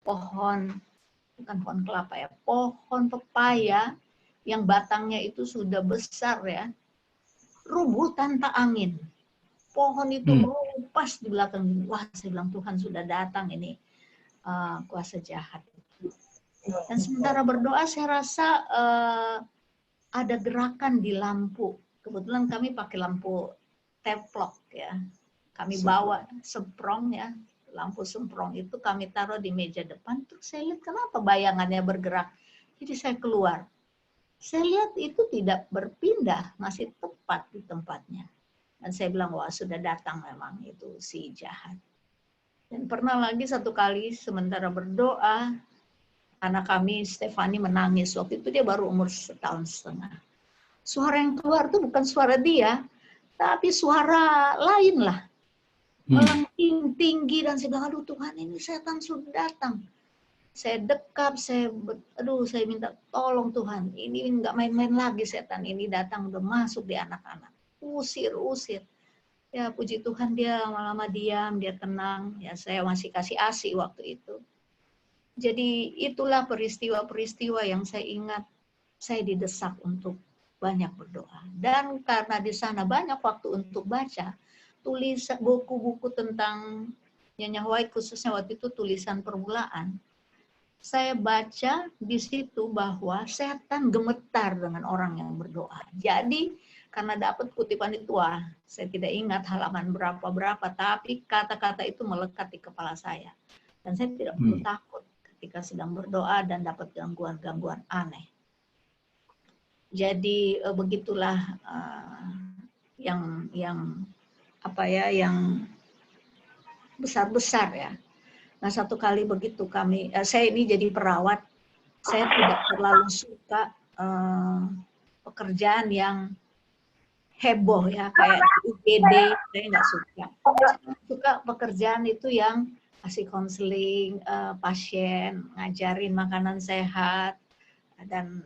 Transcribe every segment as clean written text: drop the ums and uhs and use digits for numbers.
pohon, bukan pohon kelapa ya, pohon pepaya yang batangnya itu sudah besar ya, rubuh tanpa angin. Pohon itu melupas di belakang. Wah, saya bilang Tuhan sudah datang ini kuasa jahat. Dan sementara berdoa saya rasa ada gerakan di lampu. Kebetulan kami pakai lampu teplok ya. Kami bawa semprong ya, lampu semprong itu kami taruh di meja depan. Terus saya lihat kenapa bayangannya bergerak. Jadi saya keluar. Saya lihat itu tidak berpindah, masih tepat di tempatnya. Dan saya bilang, wah sudah datang memang itu si jahat. Dan pernah lagi satu kali sementara berdoa, anak kami Stefani menangis. Waktu itu dia baru umur 1,5 tahun. Suara yang keluar itu bukan suara dia, tapi suara lain lah. Melengking tinggi dan saya bilang, aduh Tuhan ini setan sudah datang. Saya dekap, saya minta tolong Tuhan. Ini nggak main-main lagi setan ini datang udah masuk di anak-anak. Usir. Ya puji Tuhan dia lama-lama diam, dia tenang. Ya saya masih kasih ASI waktu itu. Jadi itulah peristiwa-peristiwa yang saya ingat. Saya didesak untuk banyak berdoa. Dan karena di sana banyak waktu untuk baca, tulis buku-buku tentang Nyonya White, khususnya waktu itu tulisan permulaan. Saya baca di situ bahwa setan gemetar dengan orang yang berdoa. Jadi karena dapat kutipan itu, saya tidak ingat halaman berapa, tapi kata-kata itu melekat di kepala saya. Dan saya tidak perlu takut ketika sedang berdoa dan dapat gangguan-gangguan aneh. Jadi begitulah yang besar-besar ya. Nah satu kali begitu saya ini jadi perawat, saya tidak terlalu suka pekerjaan yang heboh ya, kayak UGD, saya nggak suka. Saya suka pekerjaan itu yang kasih konseling pasien, ngajarin makanan sehat, dan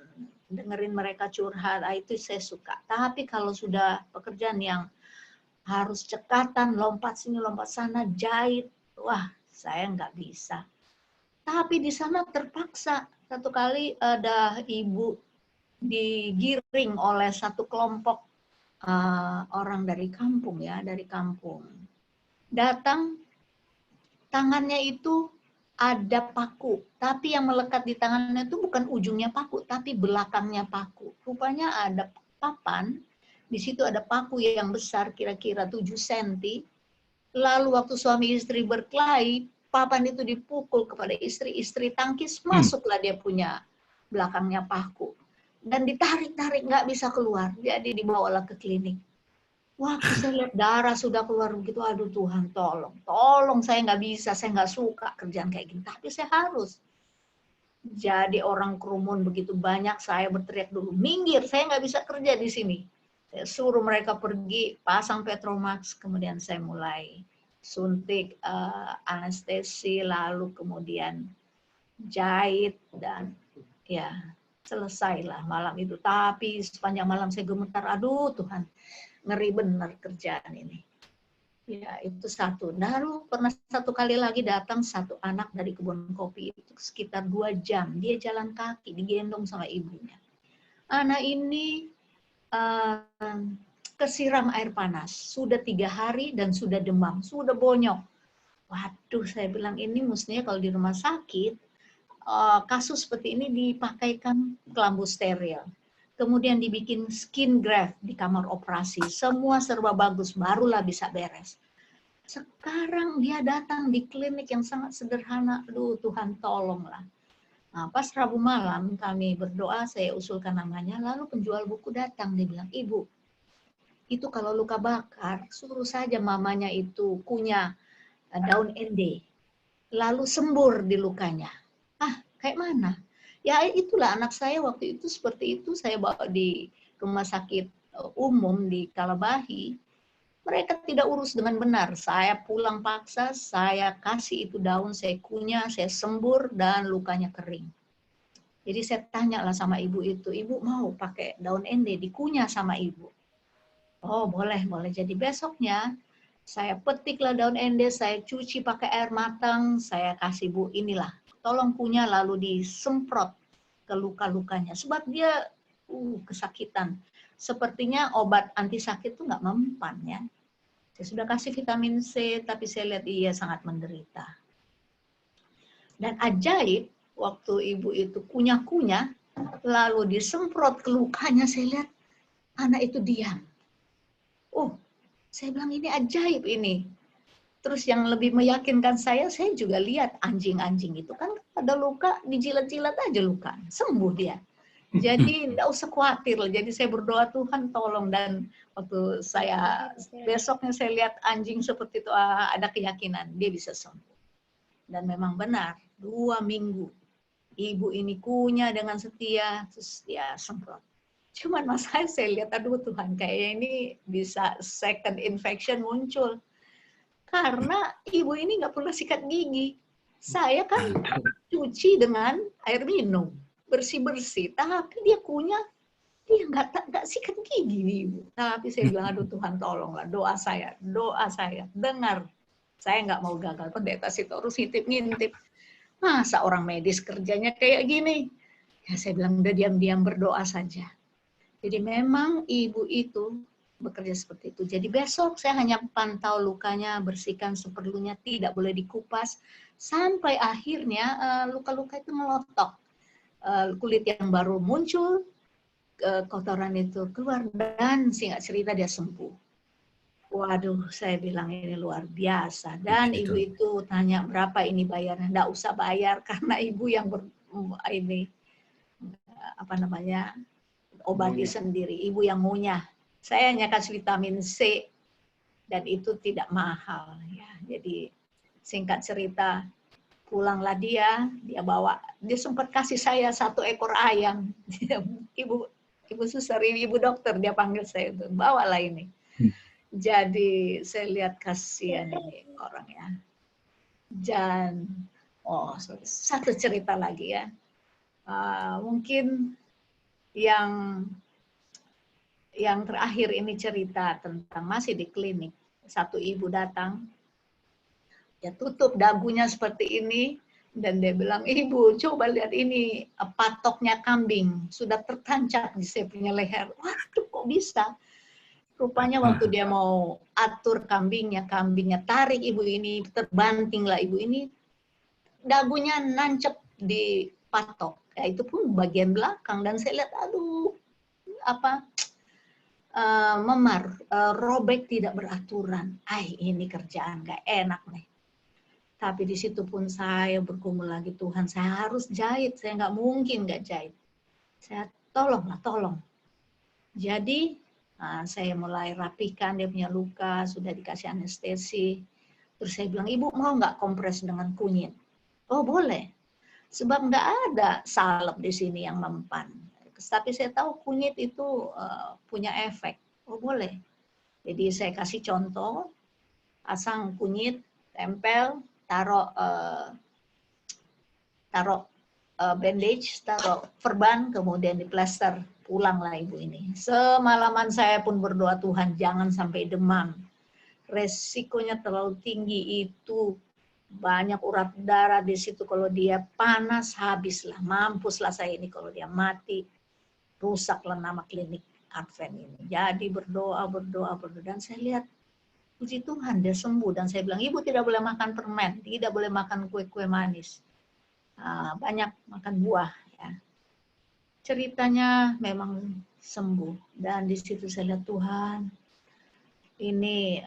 dengerin mereka curhat, itu saya suka. Tapi kalau sudah pekerjaan yang harus cekatan, lompat sini, lompat sana, jahit, wah saya nggak bisa. Tapi di sana terpaksa. Satu kali ada ibu digiring oleh satu kelompok orang dari kampung ya, datang, tangannya itu ada paku, tapi yang melekat di tangannya itu bukan ujungnya paku, tapi belakangnya paku. Rupanya ada papan, di situ ada paku yang besar, kira-kira 7 cm. Lalu waktu suami istri berkelahi, papan itu dipukul kepada istri tangkis, masuklah dia punya belakangnya paku. Dan ditarik-tarik, nggak bisa keluar, jadi dibawalah ke klinik. Waktu saya lihat darah sudah keluar begitu, aduh Tuhan tolong saya nggak bisa, saya nggak suka kerjaan kayak gini, tapi saya harus. Jadi orang kerumun begitu banyak, saya berteriak dulu, minggir, saya nggak bisa kerja di sini. Saya suruh mereka pergi, pasang Petromax, kemudian saya mulai suntik anestesi, lalu kemudian jahit, dan ya selesailah malam itu. Tapi sepanjang malam saya gemetar, aduh Tuhan, ngeri benar kerjaan ini. Ya itu satu. Lalu pernah satu kali lagi datang satu anak dari kebun kopi itu sekitar 2 jam. Dia jalan kaki, digendong sama ibunya. Anak ini kesiram air panas. Sudah 3 hari dan sudah demam, sudah bonyok. Waduh, saya bilang ini mestinya kalau di rumah sakit, kasus seperti ini dipakaikan kelambu steril. Kemudian dibikin skin graft di kamar operasi. Semua serba bagus, barulah bisa beres. Sekarang dia datang di klinik yang sangat sederhana. Aduh Tuhan tolonglah. Nah, pas Rabu malam kami berdoa, saya usulkan namanya, lalu penjual buku datang. Dia bilang, Ibu, itu kalau luka bakar, suruh saja mamanya itu kunyah daun ende. Lalu sembur di lukanya. Kayak mana? Ya itulah anak saya waktu itu seperti itu, saya bawa di rumah sakit umum di Kalabahi. Mereka tidak urus dengan benar. Saya pulang paksa, saya kasih itu daun, saya kunyah, saya sembur, dan lukanya kering. Jadi saya tanyalah sama ibu itu, ibu mau pakai daun ende dikunyah sama ibu? Oh boleh. Jadi besoknya saya petiklah daun ende, saya cuci pakai air matang, saya kasih bu inilah tolong kunyah lalu disemprot ke luka-lukanya. Sebab dia kesakitan. Sepertinya obat anti sakit itu nggak mempan ya. Saya sudah kasih vitamin C, tapi saya lihat ia sangat menderita. Dan ajaib, waktu ibu itu kunyah-kunyah, lalu disemprot ke lukanya, saya lihat anak itu diam. Oh, saya bilang ini ajaib ini. Terus yang lebih meyakinkan saya juga lihat anjing-anjing itu kan ada luka, dijilat-jilat aja luka, sembuh dia. Jadi enggak usah khawatir. Jadi saya berdoa, Tuhan tolong. Dan waktu saya besoknya saya lihat anjing seperti itu, ada keyakinan dia bisa sembuh. Dan memang benar, 2 minggu ibu ini kunyah dengan setia, terus dia semprot. Cuman masalahnya saya lihat, aduh Tuhan, kayaknya ini bisa second infection muncul. Karena ibu ini nggak pernah sikat gigi. Saya kan cuci dengan air minum, bersih-bersih. Tapi dia kunyah, dia nggak sikat gigi nih ibu. Tapi saya bilang, aduh Tuhan tolonglah, doa saya, dengar. Saya nggak mau gagal, pendeta Sitorus ngintip-ngintip. Masa orang medis kerjanya kayak gini? Ya saya bilang, udah diam-diam berdoa saja. Jadi memang ibu itu bekerja seperti itu. Jadi besok saya hanya pantau lukanya, bersihkan seperlunya, tidak boleh dikupas. Sampai akhirnya luka-luka itu melotok. Kulit yang baru muncul, kotoran itu keluar, dan singkat cerita dia sembuh. Waduh, saya bilang ini luar biasa. Dan ibu itu tanya berapa ini bayarnya. Nggak usah bayar karena ibu yang obati sendiri. Ibu yang ngunyah. Saya hanya kasih vitamin C dan itu tidak mahal ya. Jadi singkat cerita, pulanglah dia bawa, dia sempat kasih saya 1 ekor ayam. Ibu suster, ibu dokter dia panggil saya itu, bawalah ini. Jadi saya lihat kasihan ini orang ya. Dan satu cerita lagi ya. Mungkin yang terakhir ini cerita tentang masih di klinik. Satu ibu datang, dia tutup dagunya seperti ini, dan dia bilang, ibu coba lihat ini patoknya kambing, sudah tertancap di saya punya leher. Waduh kok bisa? Rupanya waktu dia mau atur kambingnya tarik ibu ini, terbantinglah ibu ini, dagunya nancep di patok. Ya, itu pun bagian belakang, dan saya lihat, aduh, memar, robek tidak beraturan. Ini kerjaan gak enak nih. Tapi di situ pun saya bergumul lagi, Tuhan saya harus jahit, saya nggak mungkin nggak jahit. Saya tolong. Jadi saya mulai rapikan dia punya luka, sudah dikasih anestesi. Terus saya bilang, ibu mau nggak kompres dengan kunyit? Oh boleh, sebab nggak ada salep di sini yang mempan. Tapi saya tahu kunyit itu punya efek. Oh boleh. Jadi saya kasih contoh, pasang kunyit, tempel, taruh bandage, taruh perban, kemudian diplester. Pulanglah ibu ini. Semalaman saya pun berdoa, Tuhan jangan sampai demam. Resikonya terlalu tinggi, itu banyak urat darah di situ. Kalau dia panas, habislah, mampuslah saya ini. Kalau dia mati, rusaklah nama klinik Advent ini. Jadi berdoa, dan saya lihat, puji Tuhan dia sembuh. Dan saya bilang, ibu tidak boleh makan permen, tidak boleh makan kue-kue manis, banyak makan buah. Ya. Ceritanya memang sembuh. Dan di situ saya lihat, Tuhan, ini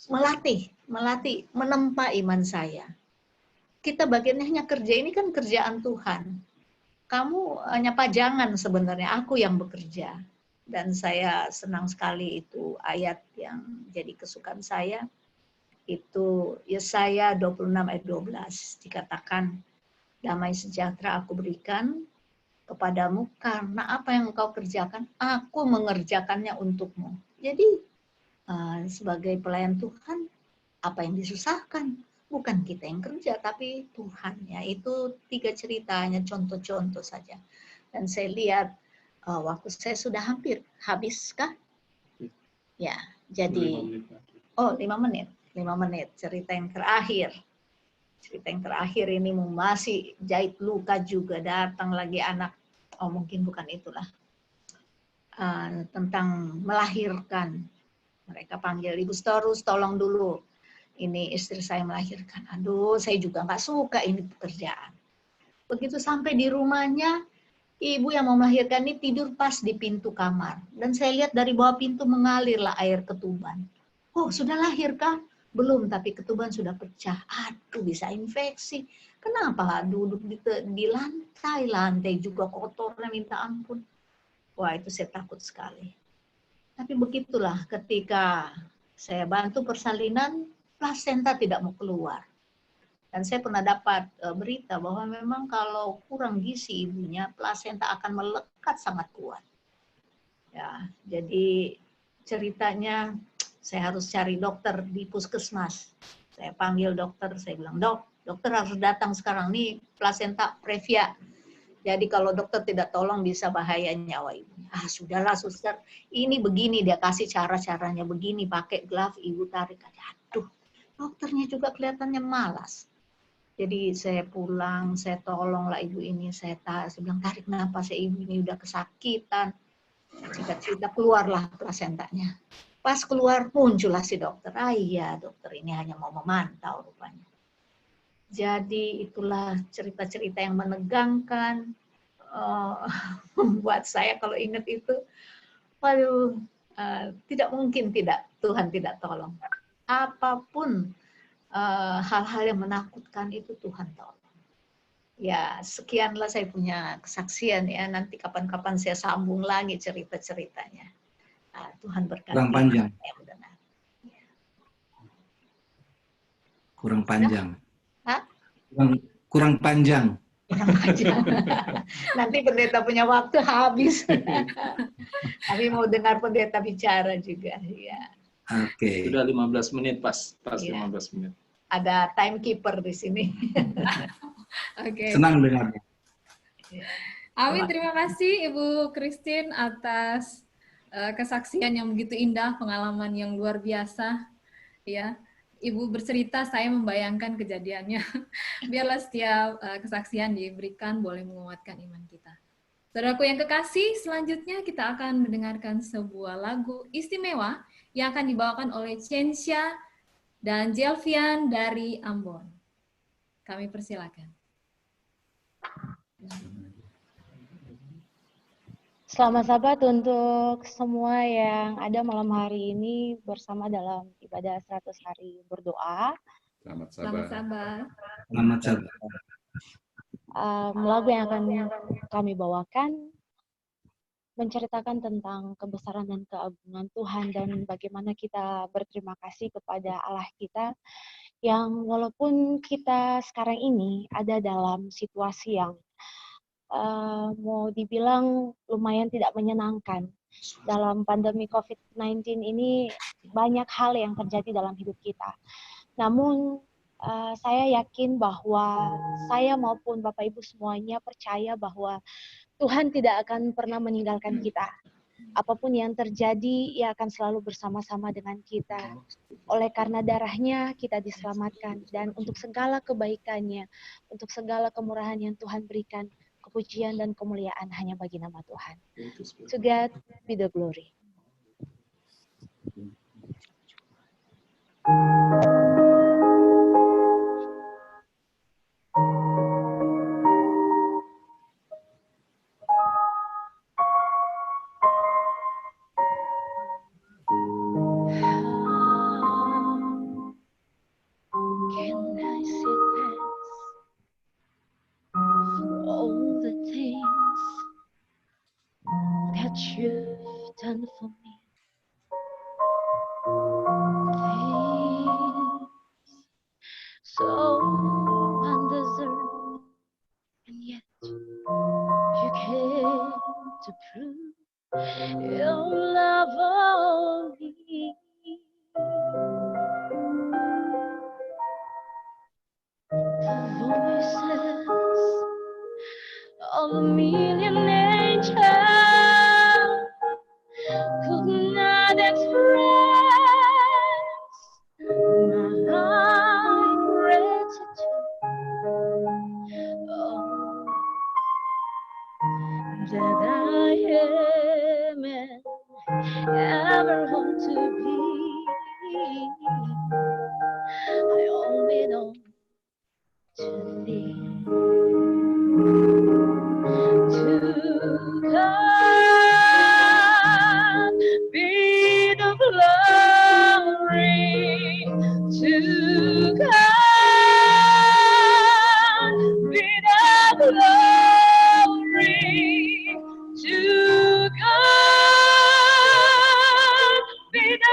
melatih, menempa iman saya. Kita bagiannya hanya kerja, ini kan kerjaan Tuhan. Kamu hanya pajangan sebenarnya, aku yang bekerja. Dan saya senang sekali itu ayat yang jadi kesukaan saya. Itu Yesaya 26 ayat 12. Dikatakan, damai sejahtera aku berikan kepadamu karena apa yang engkau kerjakan, aku mengerjakannya untukmu. Jadi sebagai pelayan Tuhan, apa yang disusahkan? Bukan kita yang kerja, tapi Tuhan. Ya, itu 3 ceritanya, contoh-contoh saja. Dan saya lihat, waktu saya sudah hampir habis kah? Ya, jadi 5 menit. 5 menit. Cerita yang terakhir. Cerita yang terakhir ini masih jahit luka juga. Datang lagi anak, oh mungkin bukan itulah. Tentang melahirkan. Mereka panggil, Ibu Storus tolong dulu. Ini istri saya melahirkan. Aduh, saya juga nggak suka ini pekerjaan. Begitu sampai di rumahnya, ibu yang mau melahirkan ini tidur pas di pintu kamar. Dan saya lihat dari bawah pintu mengalirlah air ketuban. Oh, sudah lahir kah? Belum, tapi ketuban sudah pecah. Aduh, bisa infeksi. Kenapa duduk di lantai? Lantai juga kotornya minta ampun. Wah, itu saya takut sekali. Tapi begitulah ketika saya bantu persalinan, plasenta tidak mau keluar. Dan saya pernah dapat berita bahwa memang kalau kurang gizi ibunya, plasenta akan melekat sangat kuat. Ya, jadi ceritanya saya harus cari dokter di puskesmas. Saya panggil dokter, saya bilang, dokter harus datang sekarang nih, plasenta previa. Jadi kalau dokter tidak tolong bisa bahaya nyawa ibunya. Ah sudahlah suster, ini begini dia kasih cara-caranya begini, pakai glove, ibu tarik aja. Aduh, dokternya juga kelihatannya malas. Jadi saya pulang, saya tolonglah ibu ini, saya bilang tarik napas, ibu ini udah kesakitan. Cerita-cerita keluarlah plasentanya. Pas keluar muncullah si dokter. Ah iya dokter ini hanya mau memantau rupanya. Jadi itulah cerita-cerita yang menegangkan, membuat saya kalau ingat itu, waduh, tidak mungkin tidak Tuhan tidak tolong. Apapun hal-hal yang menakutkan itu Tuhan tolong. Ya sekianlah saya punya kesaksian ya. Nanti kapan-kapan saya sambung lagi cerita-ceritanya. Tuhan berkati. Kurang panjang. Kurang panjang. Hah? Kurang panjang. Kurang panjang. Nanti pendeta punya waktu habis. Tapi mau dengar pendeta bicara juga. Ya. Oke. Sudah 15 menit pas Ya. 15 menit. Ada timekeeper di sini. Oke. Senang dengarnya. Amin, terima kasih Ibu Christine atas kesaksian yang begitu indah, pengalaman yang luar biasa. Ya, Ibu bercerita, saya membayangkan kejadiannya. Biarlah setiap kesaksian diberikan boleh menguatkan iman kita. Saudaraku yang kekasih, selanjutnya kita akan mendengarkan sebuah lagu istimewa yang akan dibawakan oleh Censya dan Jelvian dari Ambon. Kami persilakan. Selamat Sabat untuk semua yang ada malam hari ini bersama dalam ibadah 100 hari berdoa. Selamat Selamat Sabat. Selamat Sabat. Lagu yang akan kami bawakan menceritakan tentang kebesaran dan keagungan Tuhan dan bagaimana kita berterima kasih kepada Allah kita yang walaupun kita sekarang ini ada dalam situasi yang mau dibilang lumayan tidak menyenangkan. Dalam pandemi COVID-19 ini banyak hal yang terjadi dalam hidup kita. Namun saya yakin bahwa saya maupun Bapak Ibu semuanya percaya bahwa Tuhan tidak akan pernah meninggalkan kita. Apapun yang terjadi, Ia akan selalu bersama-sama dengan kita. Oleh karena darahnya kita diselamatkan. Dan untuk segala kebaikannya, untuk segala kemurahan yang Tuhan berikan, kepujian dan kemuliaan hanya bagi nama Tuhan. To God be the glory. You've done for me things so undeserved, and yet you came to prove your love on me. The voices of a million angels could not express my that I am and ever hope to be. I only know to thee, to God be the glory, to God be the glory, to God be the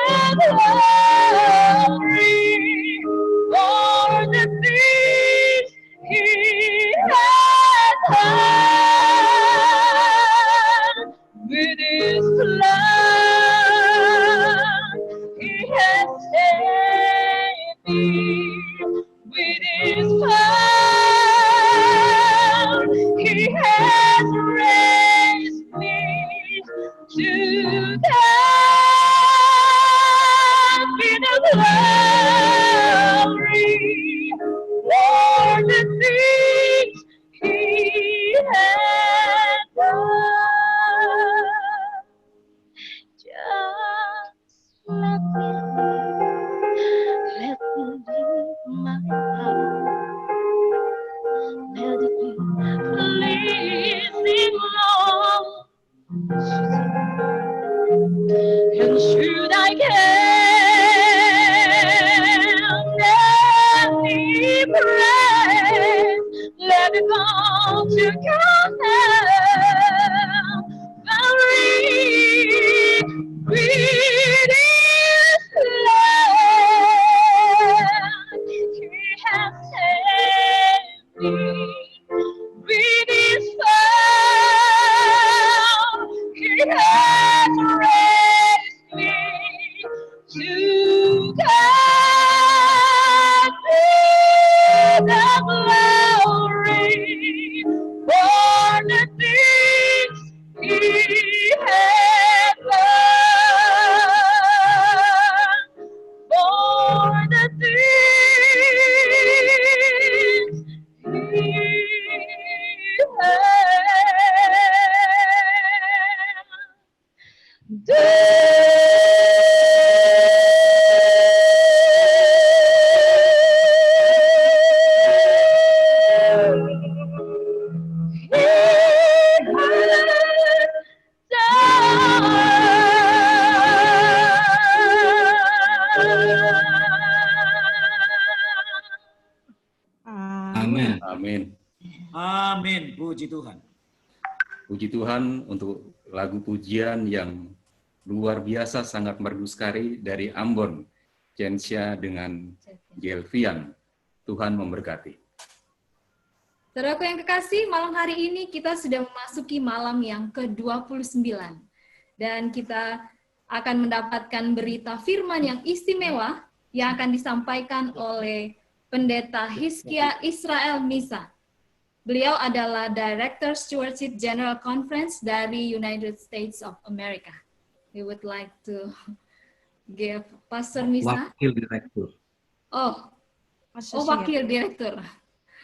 glory for the things He has done. With His love, He has saved me. With His power, He has raised me. To God be the glory for the things He has done. Just let me leave my heart. Let it be pleasing, Lord. And should I can be praised, let it go to Calvary. With His love, He has saved me. With His power, He has raised me. To God be the glory for the things He has done. For the things He has Amin. Amin. Amin. Puji Tuhan. Puji Tuhan untuk lagu pujian yang luar biasa, sangat merdu sekali dari Ambon, Jensya dengan Gelvian. Tuhan memberkati. Saudaraku yang kekasih, malam hari ini kita sudah memasuki malam yang ke-29. Dan kita akan mendapatkan berita firman yang istimewa yang akan disampaikan oleh Pendeta Hizkia Israel Misa. Beliau adalah Director Stewardship General Conference dari United States of America. We would like to give Pastor Misa. Wakil Direktur. Wakil Direktur.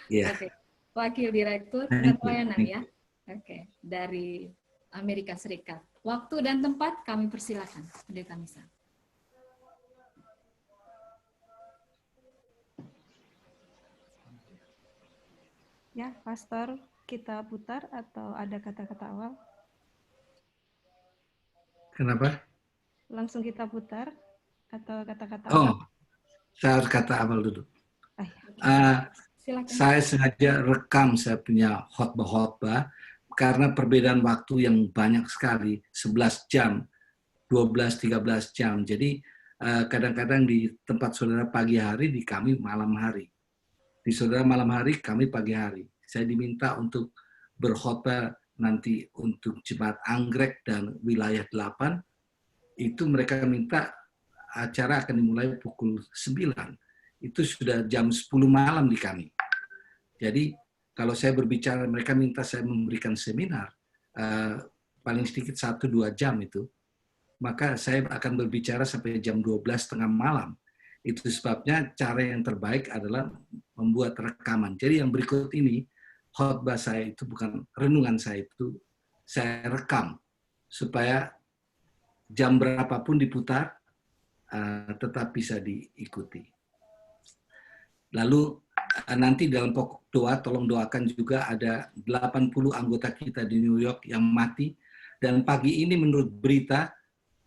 Iya. Okay. Wakil Direktur Pelayanan ya. Oke, dari Amerika Serikat. Waktu dan tempat kami persilakan, Pendeta Misa. Ya, Pastor, kita putar atau ada kata-kata awal? Kenapa? Langsung kita putar atau kata-kata Oh, awal? saya harus kata awal dulu. Silakan. Saya sengaja rekam saya punya khotbah-khotbah karena perbedaan waktu yang banyak sekali, 11 jam, 12-13 jam. Jadi kadang-kadang di tempat saudara pagi hari, di kami malam hari. Di saudara malam hari, kami pagi hari. Saya diminta untuk berkhotbah nanti untuk Jemaat Anggrek dan wilayah 8. Itu mereka minta acara akan dimulai pukul 9. Itu sudah jam 10 malam di kami. Jadi kalau saya berbicara, mereka minta saya memberikan seminar, paling sedikit 1-2 jam itu, maka saya akan berbicara sampai jam 12:30 malam. Itu sebabnya cara yang terbaik adalah membuat rekaman. Jadi yang berikut ini, khotbah saya itu bukan renungan saya itu saya rekam supaya jam berapapun diputar tetap bisa diikuti. Lalu nanti dalam pokok doa tolong doakan juga ada 80 anggota kita di New York yang mati, dan pagi ini menurut berita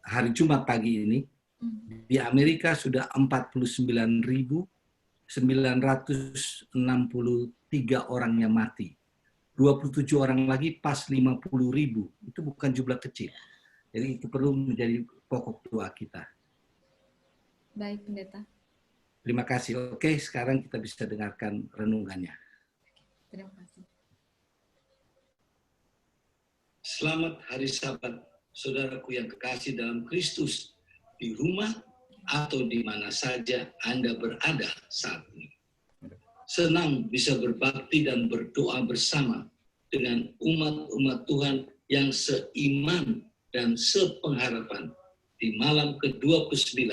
hari Jumat pagi ini di Amerika sudah 49.963 orang yang mati. 27 orang lagi pas 50.000. Itu bukan jumlah kecil. Jadi itu perlu menjadi pokok doa kita. Baik, Pendeta. Terima kasih. Oke, sekarang kita bisa dengarkan renungannya. Terima kasih. Selamat hari Sabat, saudaraku yang kekasih dalam Kristus, di rumah atau di mana saja Anda berada saat ini. Senang bisa berbakti dan berdoa bersama dengan umat-umat Tuhan yang seiman dan sepengharapan di malam ke-29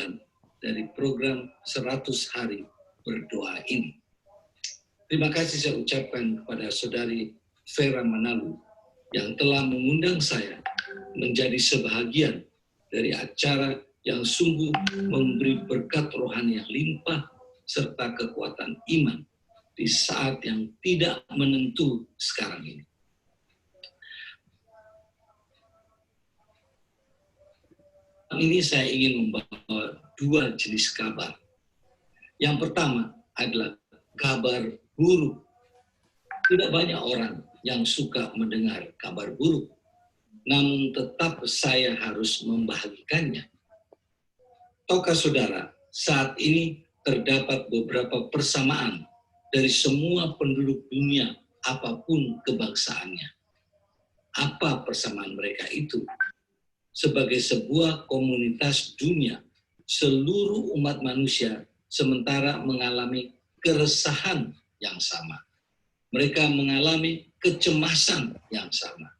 dari program 100 hari berdoa ini. Terima kasih saya ucapkan kepada Saudari Vera Manalu yang telah mengundang saya menjadi sebahagian dari acara yang sungguh memberi berkat rohani yang limpah serta kekuatan iman di saat yang tidak menentu sekarang ini. Ini saya ingin membawa dua jenis kabar. Yang pertama adalah kabar buruk. Tidak banyak orang yang suka mendengar kabar buruk, namun tetap saya harus membagikannya. Tahukah saudara, saat ini terdapat beberapa persamaan dari semua penduduk dunia apapun kebangsaannya. Apa persamaan mereka itu? Sebagai sebuah komunitas dunia, seluruh umat manusia sementara mengalami keresahan yang sama. Mereka mengalami kecemasan yang sama.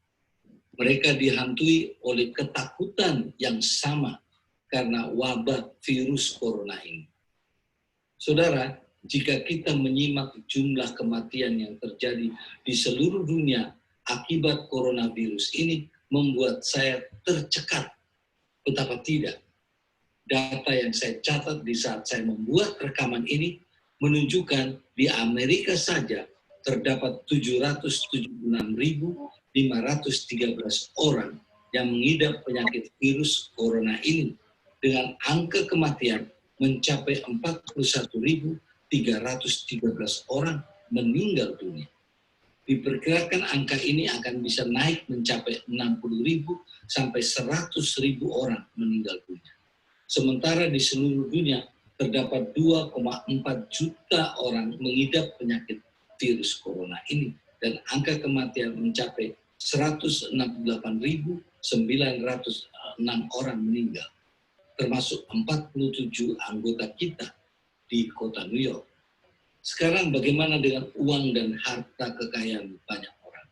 Mereka dihantui oleh ketakutan yang sama karena wabah virus corona ini. Saudara, jika kita menyimak jumlah kematian yang terjadi di seluruh dunia akibat coronavirus ini membuat saya tercekat. Betapa tidak. Data yang saya catat di saat saya membuat rekaman ini menunjukkan di Amerika saja terdapat 776.513 orang yang mengidap penyakit virus corona ini dengan angka kematian mencapai 41.313 orang meninggal dunia. Diperkirakan angka ini akan bisa naik mencapai 60.000 sampai 100.000 orang meninggal dunia. Sementara di seluruh dunia terdapat 2,4 juta orang mengidap penyakit virus corona ini dan angka kematian mencapai 168.906 orang meninggal, termasuk 47 anggota kita di kota New York. Sekarang bagaimana dengan uang dan harta kekayaan banyak orang?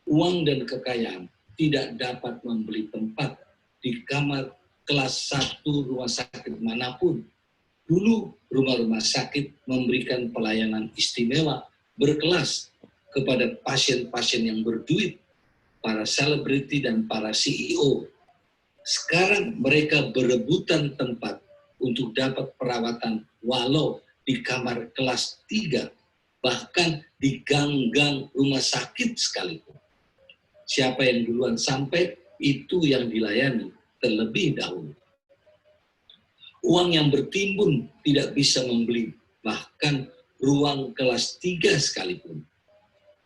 Uang dan kekayaan tidak dapat membeli tempat di kamar kelas 1 rumah sakit manapun. Dulu rumah-rumah sakit memberikan pelayanan istimewa berkelas kepada pasien-pasien yang berduit, para selebriti dan para CEO. Sekarang mereka berebutan tempat untuk dapat perawatan walau di kamar kelas 3, bahkan di gang-gang rumah sakit sekalipun. Siapa yang duluan sampai, itu yang dilayani terlebih dahulu. Uang yang bertimbun tidak bisa membeli bahkan ruang kelas 3 sekalipun.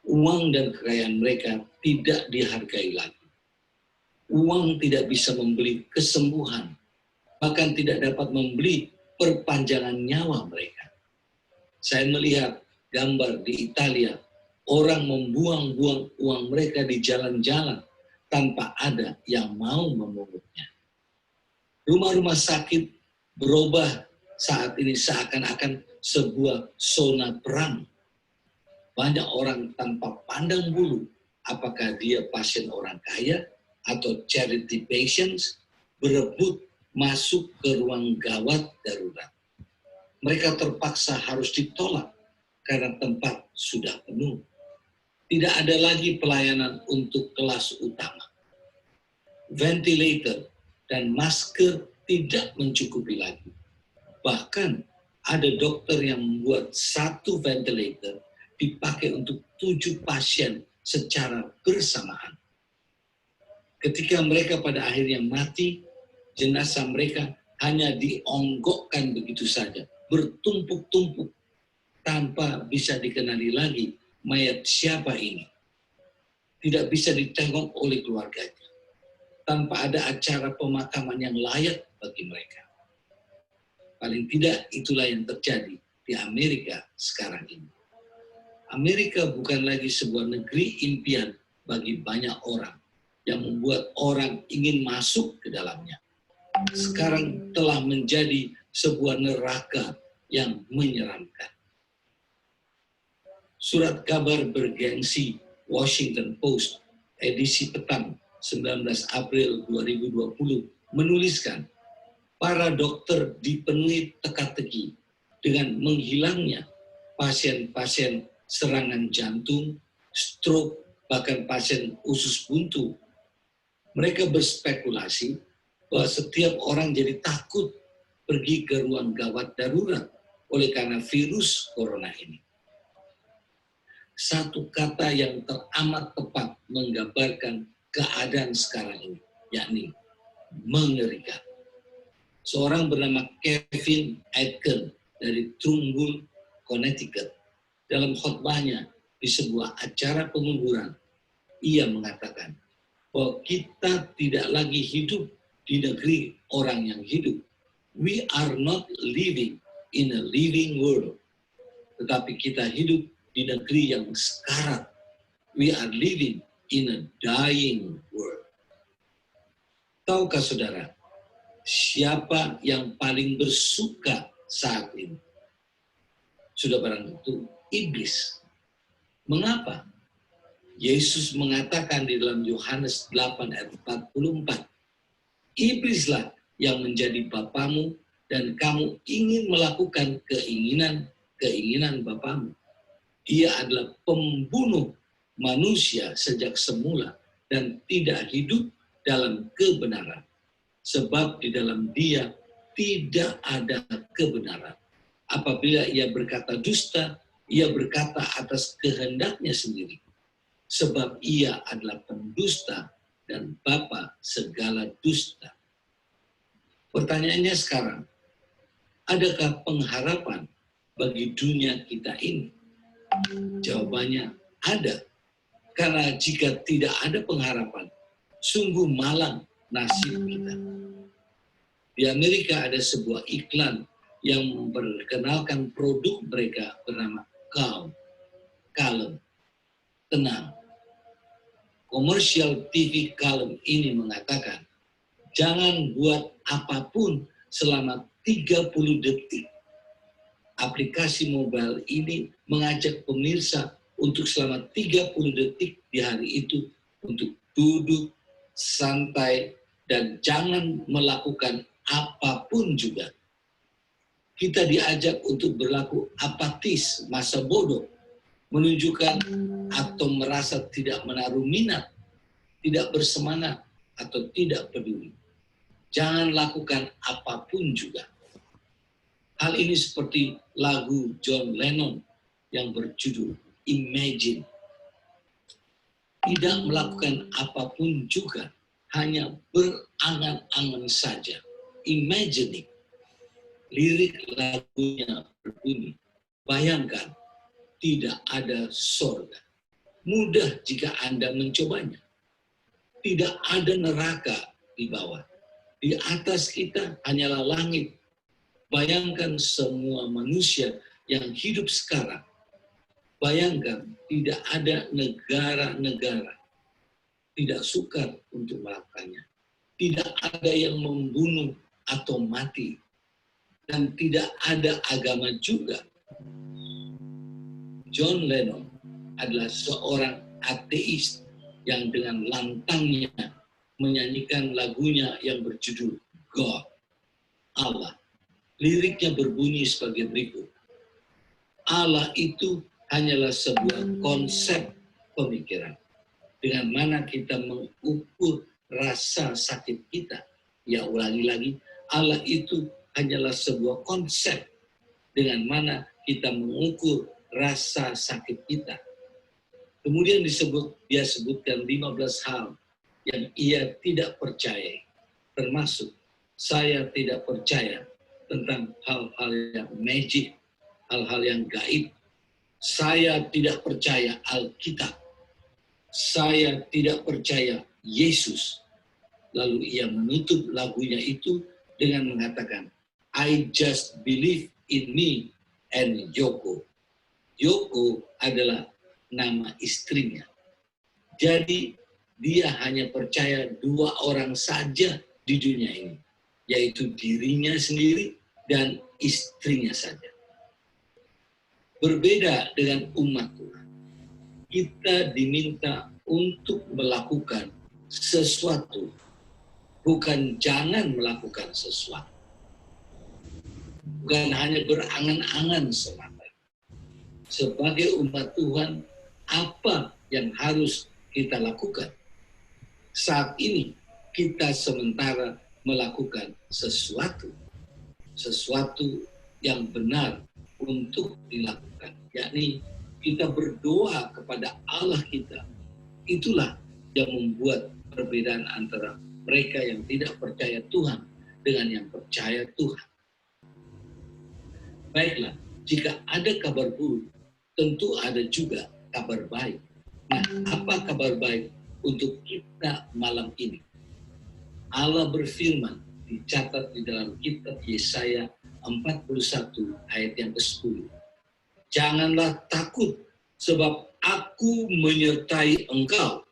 Uang dan kekayaan mereka tidak dihargai lagi. Uang tidak bisa membeli kesembuhan, bahkan tidak dapat membeli perpanjangan nyawa mereka. Saya melihat gambar di Italia, orang membuang-buang uang mereka di jalan-jalan tanpa ada yang mau memungutnya. Rumah-rumah sakit berubah saat ini seakan-akan sebuah zona perang. Banyak orang tanpa pandang bulu apakah dia pasien orang kaya atau charity patients berebut masuk ke ruang gawat darurat. Mereka terpaksa harus ditolak karena tempat sudah penuh. Tidak ada lagi pelayanan untuk kelas utama. Ventilator dan masker tidak mencukupi lagi. Bahkan ada dokter yang membuat satu ventilator dipakai untuk 7 pasien secara bersamaan. Ketika mereka pada akhirnya mati, jenazah mereka hanya dionggokkan begitu saja, bertumpuk-tumpuk, tanpa bisa dikenali lagi mayat siapa ini. Tidak bisa ditengok oleh keluarganya, tanpa ada acara pemakaman yang layak bagi mereka. Paling tidak itulah yang terjadi di Amerika sekarang ini. Amerika bukan lagi sebuah negeri impian bagi banyak orang yang membuat orang ingin masuk ke dalamnya. Sekarang telah menjadi sebuah neraka yang menyeramkan. Surat kabar bergengsi Washington Post edisi petang 19 April 2020 menuliskan, para dokter dipenuhi teka-teki dengan menghilangnya pasien-pasien serangan jantung, stroke, bahkan pasien usus buntu. Mereka berspekulasi bahwa setiap orang jadi takut pergi ke ruang gawat darurat oleh karena virus corona ini. Satu kata yang teramat tepat menggambarkan keadaan sekarang ini, yakni mengerikan. Seorang bernama Kevin Aitken dari Trumbull, Connecticut, dalam khotbahnya di sebuah acara penguburan, ia mengatakan bahwa kita tidak lagi hidup di negeri orang yang hidup. We are not living in a living world, tetapi kita hidup di negeri yang sekarat. We are living in a dying world. Tahukah saudara, siapa yang paling bersuka saat ini? Sudah barang tentu iblis. Mengapa? Yesus mengatakan di dalam Yohanes 8 ayat 44, iblislah yang menjadi bapamu dan kamu ingin melakukan keinginan bapamu. Ia adalah pembunuh manusia sejak semula dan tidak hidup dalam kebenaran. Sebab di dalam dia tidak ada kebenaran. Apabila ia berkata dusta, ia berkata atas kehendaknya sendiri. Sebab ia adalah pendusta dan bapa segala dusta. Pertanyaannya sekarang, adakah pengharapan bagi dunia kita ini? Jawabannya ada. Karena jika tidak ada pengharapan, sungguh malang nasib kita. Di Amerika ada sebuah iklan yang memperkenalkan produk mereka bernama Calm, tenang. Komersial TV Calm ini mengatakan, jangan buat apapun selama 30 detik. Aplikasi mobile ini mengajak pemirsa untuk selama 30 detik di hari itu untuk duduk santai dan jangan melakukan apapun juga. Kita diajak untuk berlaku apatis, masa bodoh, menunjukkan atau merasa tidak menaruh minat, tidak bersemangat, atau tidak peduli. Jangan lakukan apapun juga. Hal ini seperti lagu John Lennon yang berjudul Imagine. Tidak melakukan apapun juga, hanya berangan-angan saja. Imagining. Lirik lagunya berbunyi, bayangkan tidak ada sorga. Mudah jika Anda mencobanya. Tidak ada neraka di bawah. Di atas kita hanyalah langit. Bayangkan semua manusia yang hidup sekarang. Bayangkan tidak ada negara-negara tidak sukar untuk melakukannya. Tidak ada yang membunuh atau mati. Dan tidak ada agama juga. John Lennon adalah seorang ateis yang dengan lantangnya menyanyikan lagunya yang berjudul God, Allah. Liriknya berbunyi sebagai berikut. Allah itu hanyalah sebuah konsep pemikiran. Dengan mana kita mengukur rasa sakit kita. Ya, ulangi lagi, Allah itu hanyalah sebuah konsep dengan mana kita mengukur rasa sakit kita. Kemudian dia sebutkan 15 hal yang ia tidak percaya, termasuk saya tidak percaya tentang hal-hal yang magic, hal-hal yang gaib. Saya tidak percaya Alkitab. Saya tidak percaya Yesus. Lalu ia menutup lagunya itu dengan mengatakan, I just believe in me and Yoko. Yoko adalah nama istrinya. Jadi dia hanya percaya 2 orang saja di dunia ini, yaitu dirinya sendiri dan istrinya saja. Berbeda dengan umat Tuhan, kita diminta untuk melakukan sesuatu, bukan jangan melakukan sesuatu. Bukan hanya berangan-angan semata. Sebagai umat Tuhan, apa yang harus kita lakukan? Saat ini kita sementara melakukan sesuatu yang benar untuk dilakukan, yakni kita berdoa kepada Allah kita. Itulah yang membuat perbedaan antara mereka yang tidak percaya Tuhan dengan yang percaya Tuhan. Baiklah, jika ada kabar buruk, tentu ada juga kabar baik. Nah, apa kabar baik untuk kita malam ini? Allah berfirman, dicatat di dalam kitab Yesaya 41 ayat yang ke-10. Janganlah takut, sebab aku menyertai engkau.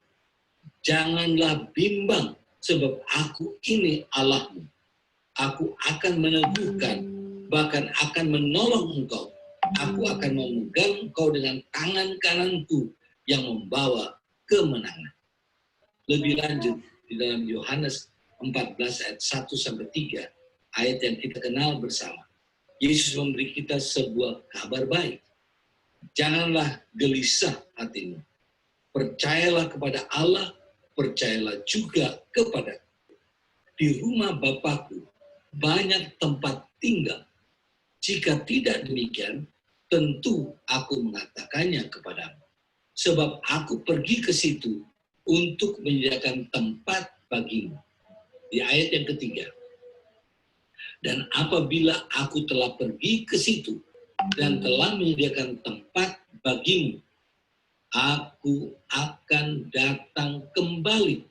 Janganlah bimbang, sebab aku ini Allahmu. Aku akan meneguhkan, bahkan akan menolong engkau. Aku akan memegang engkau dengan tangan kananku yang membawa kemenangan. Lebih lanjut, di dalam Yohanes 14 ayat 1-3, ayat yang kita kenal bersama. Yesus memberi kita sebuah kabar baik. Janganlah gelisah hatimu. Percayalah kepada Allah, percayalah juga kepada di rumah Bapakku banyak tempat tinggal. Jika tidak demikian, tentu aku mengatakannya kepadamu. Sebab aku pergi ke situ untuk menyediakan tempat bagimu. Di ayat yang ketiga. Dan apabila aku telah pergi ke situ dan telah menyediakan tempat bagimu, aku akan datang kembali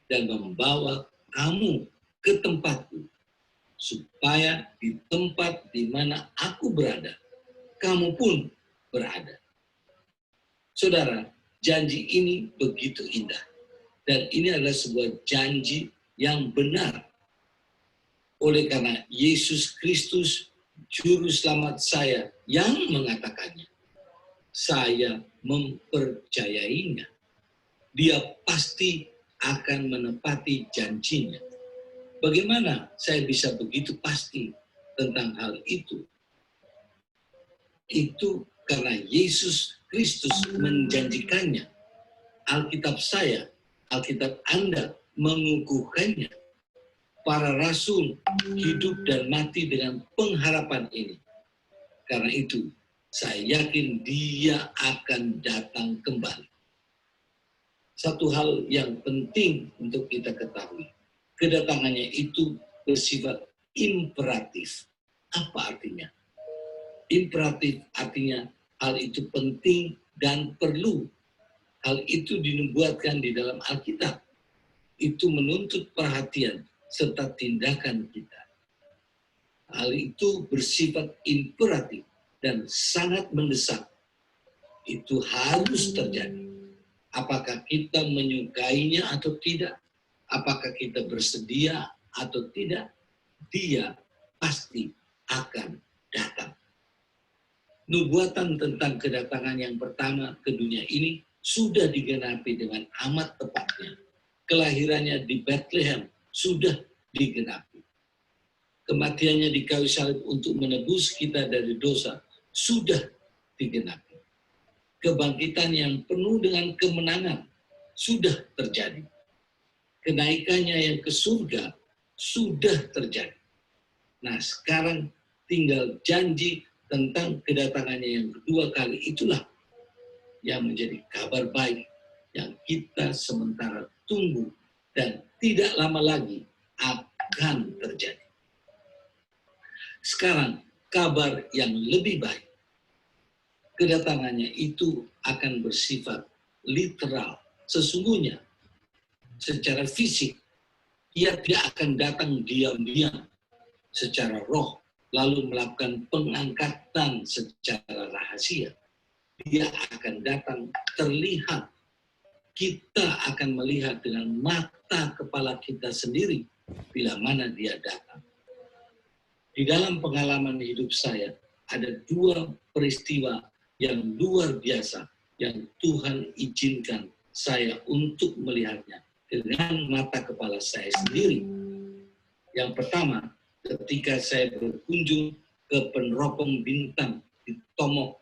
dan membawa kamu ke tempatku, supaya di tempat di mana aku berada, kamu pun berada. Saudara, janji ini begitu indah. Dan ini adalah sebuah janji yang benar. Oleh karena Yesus Kristus, Juru Selamat saya, yang mengatakannya, saya mempercayainya. Dia pasti akan menepati janjinya. Bagaimana saya bisa begitu pasti tentang hal itu? Itu karena Yesus Kristus menjanjikannya. Alkitab saya, Alkitab Anda mengukuhkannya. Para rasul hidup dan mati dengan pengharapan ini. Karena itu, saya yakin dia akan datang kembali. Satu hal yang penting untuk kita ketahui, kedatangannya itu bersifat imperatif. Apa artinya? Imperatif artinya hal itu penting dan perlu. Hal itu dinubuatkan di dalam Alkitab. Itu menuntut perhatian serta tindakan kita. Hal itu bersifat imperatif dan sangat mendesak. Itu harus terjadi. Apakah kita menyukainya atau tidak? Apakah kita bersedia atau tidak? Dia pasti akan datang. Nubuatan tentang kedatangan yang pertama ke dunia ini sudah digenapi dengan amat tepatnya. Kelahirannya di Bethlehem sudah digenapi. Kematiannya di kayu salib untuk menebus kita dari dosa sudah digenapi. Kebangkitan yang penuh dengan kemenangan sudah terjadi. Kenaikannya yang ke surga sudah terjadi. Nah, sekarang tinggal janji tentang kedatangannya yang kedua kali. Itulah yang menjadi kabar baik yang kita sementara tunggu dan tidak lama lagi akan terjadi. Sekarang kabar yang lebih baik. Kedatangannya itu akan bersifat literal. Sesungguhnya secara fisik ia tidak akan datang diam-diam secara roh lalu melakukan pengangkatan secara rahasia. Dia akan datang terlihat. Kita akan melihat dengan mata kepala kita sendiri bila mana dia datang. Di dalam pengalaman hidup saya ada dua peristiwa yang luar biasa yang Tuhan izinkan saya untuk melihatnya dengan mata kepala saya sendiri. Yang pertama, ketika saya berkunjung ke Penropong Bintang di Tomok,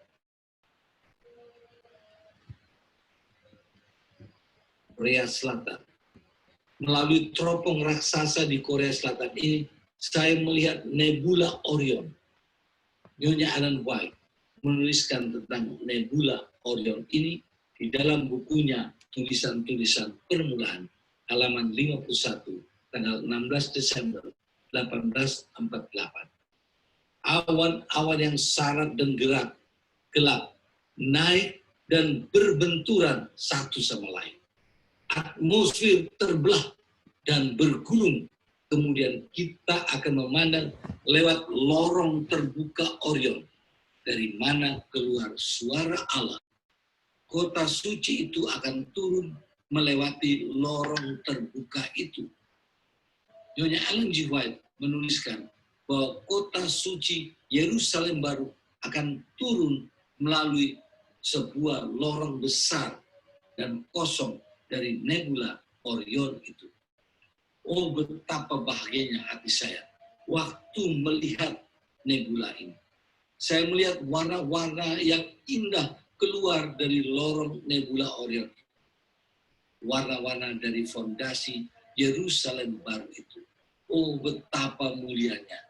Korea Selatan. Melalui teropong raksasa di Korea Selatan ini, saya melihat nebula Orion. Nyonya Ellen White menuliskan tentang nebula Orion ini di dalam bukunya Tulisan-tulisan Permulaan, halaman 51, tanggal 16 Desember 1848. Awan-awan yang syarat dan gelap, naik dan berbenturan satu sama lain. Atmosfer terbelah dan bergulung. Kemudian kita akan memandang lewat lorong terbuka Orion, dari mana keluar suara Allah. Kota suci itu akan turun melewati lorong terbuka itu. Nyonya Ellen G. White menuliskan bahwa kota suci Yerusalem baru akan turun melalui sebuah lorong besar dan kosong dari nebula Orion itu. Oh, betapa bahagianya hati saya waktu melihat nebula ini. Saya melihat warna-warna yang indah keluar dari lorong nebula Orion. Warna-warna dari fondasi Yerusalem baru itu. Oh, betapa mulianya.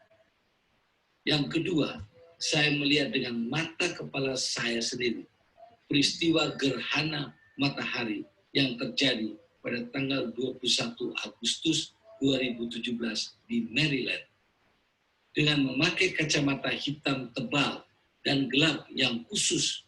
Yang kedua, saya melihat dengan mata kepala saya sendiri peristiwa gerhana matahari yang terjadi pada tanggal 21 Agustus 2017 di Maryland. Dengan memakai kacamata hitam tebal dan gelap yang khusus,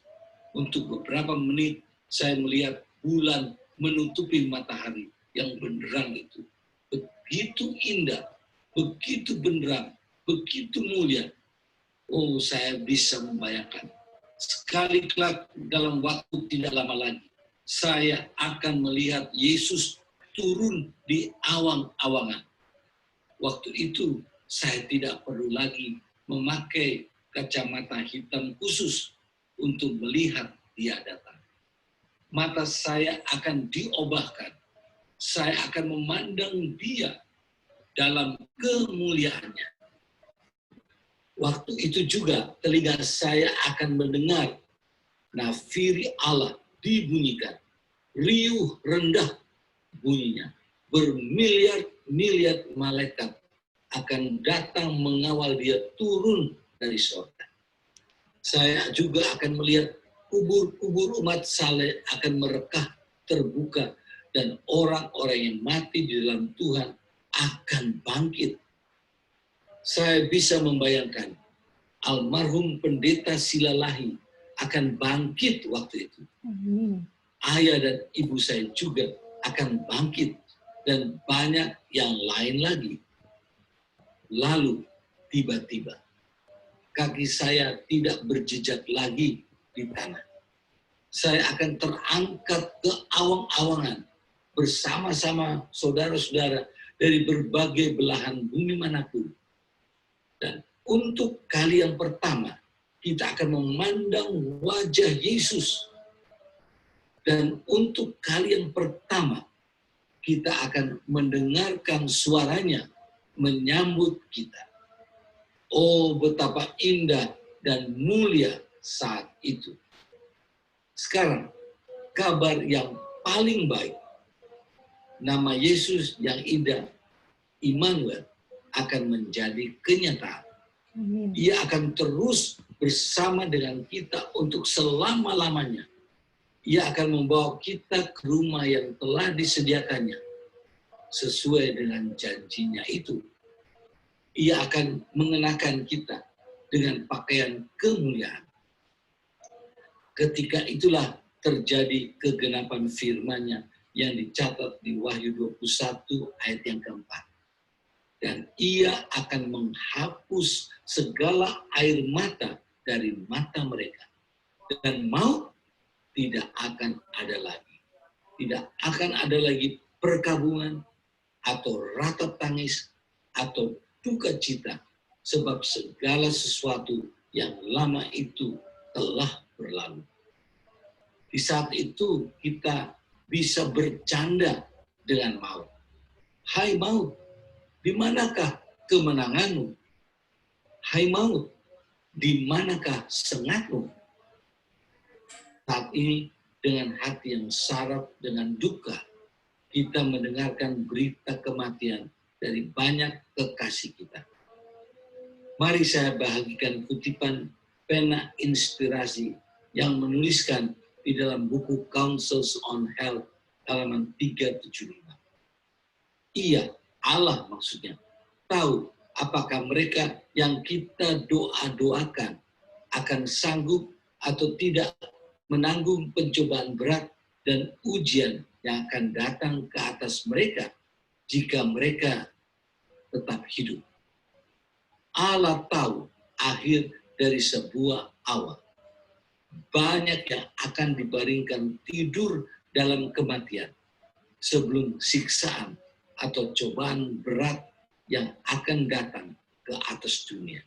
untuk beberapa menit saya melihat bulan menutupi matahari yang benderang itu. Begitu indah, begitu benderang, begitu mulia. Oh, saya bisa membayangkan. Sekali kelak dalam waktu tidak lama lagi, saya akan melihat Yesus turun di awang-awangan. Waktu itu saya tidak perlu lagi memakai kacamata hitam khusus untuk melihat dia datang. Mata saya akan diubahkan. Saya akan memandang dia dalam kemuliaannya. Waktu itu juga telinga saya akan mendengar nafiri Allah dibunyikan. Riuh rendah bunyinya. Bermiliar-miliar malaikat akan datang mengawal dia turun dari surga. Saya juga akan melihat kubur-kubur umat saleh akan merekah terbuka dan orang-orang yang mati di dalam Tuhan akan bangkit. Saya bisa membayangkan almarhum pendeta Silalahi akan bangkit waktu itu. Ayah dan ibu saya juga akan bangkit dan banyak yang lain lagi. Lalu tiba-tiba kaki saya tidak berjejak lagi di tanah. Saya akan terangkat ke awang-awangan bersama-sama saudara-saudara dari berbagai belahan bumi manapun. Dan untuk kali yang pertama, kita akan memandang wajah Yesus. Dan untuk kali yang pertama, kita akan mendengarkan suaranya menyambut kita. Oh, betapa indah dan mulia saat itu. Sekarang, kabar yang paling baik. Nama Yesus yang indah, Immanuel, akan menjadi kenyataan. Amin. Ia akan terus bersama dengan kita untuk selama-lamanya. Ia akan membawa kita ke rumah yang telah disediakannya, sesuai dengan janjinya itu. Ia akan mengenakan kita dengan pakaian kemuliaan. Ketika itulah terjadi kegenapan firman-Nya yang dicatat di Wahyu 21 ayat yang keempat. Dan ia akan menghapus segala air mata dari mata mereka. Dan maut tidak akan ada lagi. Tidak akan ada lagi perkabungan atau ratap tangis atau duka cita, sebab segala sesuatu yang lama itu telah berlalu. Di saat itu kita bisa bercanda dengan maut. Hai maut, di manakah kemenanganmu? Hai maut, di manakah sengatmu? Saat ini dengan hati yang syarat dengan duka, kita mendengarkan berita kematian dari banyak kekasih kita. Mari saya bagikan kutipan pena inspirasi yang menuliskan di dalam buku Counsels on Health halaman 375. Ia, Allah maksudnya, tahu apakah mereka yang kita doa-doakan akan sanggup atau tidak menanggung pencobaan berat dan ujian yang akan datang ke atas mereka jika mereka tetap hidup. Allah tahu akhir dari sebuah awal. Banyak yang akan dibaringkan tidur dalam kematian sebelum siksaan atau cobaan berat yang akan datang ke atas dunia.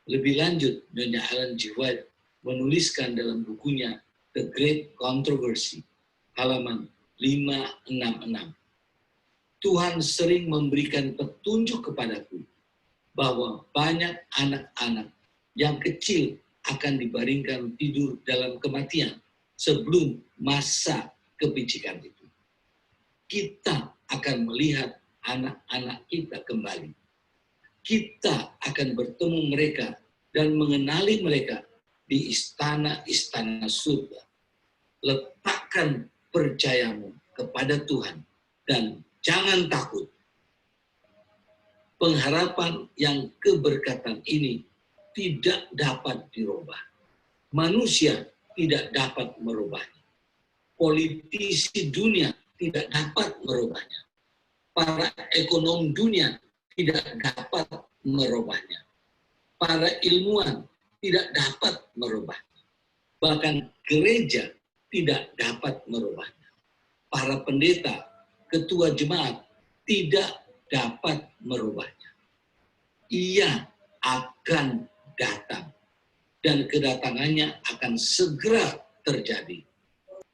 Lebih lanjut, Nyonya Ellen G. White menuliskan dalam bukunya The Great Controversy, halaman 566. Tuhan sering memberikan petunjuk kepadaku bahwa banyak anak-anak yang kecil akan dibaringkan tidur dalam kematian sebelum masa kepicikan itu. Kita akan melihat anak-anak kita kembali. Kita akan bertemu mereka dan mengenali mereka di istana-istana surga. Letakkan percayamu kepada Tuhan dan jangan takut. Pengharapan yang keberkatan ini tidak dapat dirubah. Manusia tidak dapat merubahnya. Politisi dunia tidak dapat merubahnya. Para ekonom dunia tidak dapat merubahnya. Para ilmuwan tidak dapat merubahnya. Bahkan gereja tidak dapat merubahnya. Para pendeta, ketua jemaat tidak dapat merubahnya. Ia akan datang dan kedatangannya akan segera terjadi.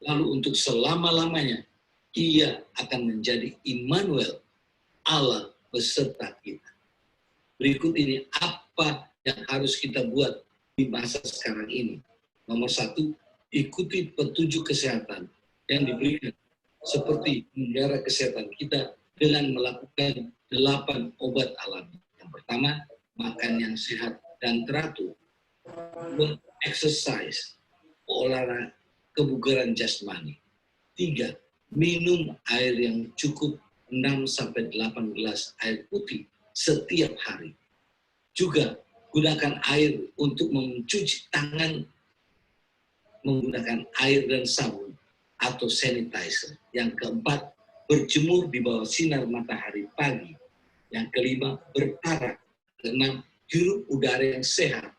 Lalu untuk selama-lamanya ia akan menjadi Immanuel, Allah beserta kita. Berikut ini apa yang harus kita buat di masa sekarang ini. Nomor 1, ikuti petunjuk kesehatan yang diberikan seperti memelihara kesehatan kita dengan melakukan 8 obat alami. Yang pertama, makan yang sehat dan teratur. Exercise, olahraga, kebugaran jasmani. 3, minum air yang cukup 6-8 gelas air putih setiap hari. Juga gunakan air untuk mencuci tangan menggunakan air dan sabun atau sanitizer. Yang keempat, berjemur di bawah sinar matahari pagi. Yang kelima, bertarak. Keenam, hirup udara yang sehat.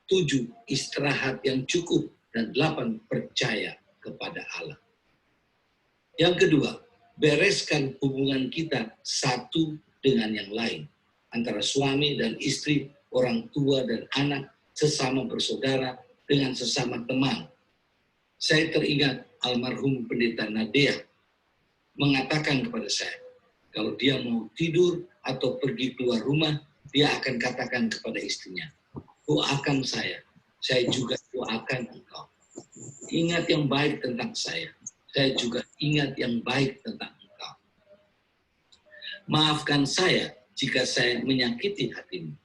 7, istirahat yang cukup. Dan 8, percaya kepada Allah. Yang kedua, bereskan hubungan kita satu dengan yang lain. Antara suami dan istri, orang tua dan anak, sesama bersaudara, dengan sesama teman. Saya teringat almarhum pendeta Nadia mengatakan kepada saya, kalau dia mau tidur atau pergi keluar rumah, dia akan katakan kepada istrinya, doakan saya juga doakan engkau. Ingat yang baik tentang saya juga ingat yang baik tentang engkau. Maafkan saya jika saya menyakiti hatimu.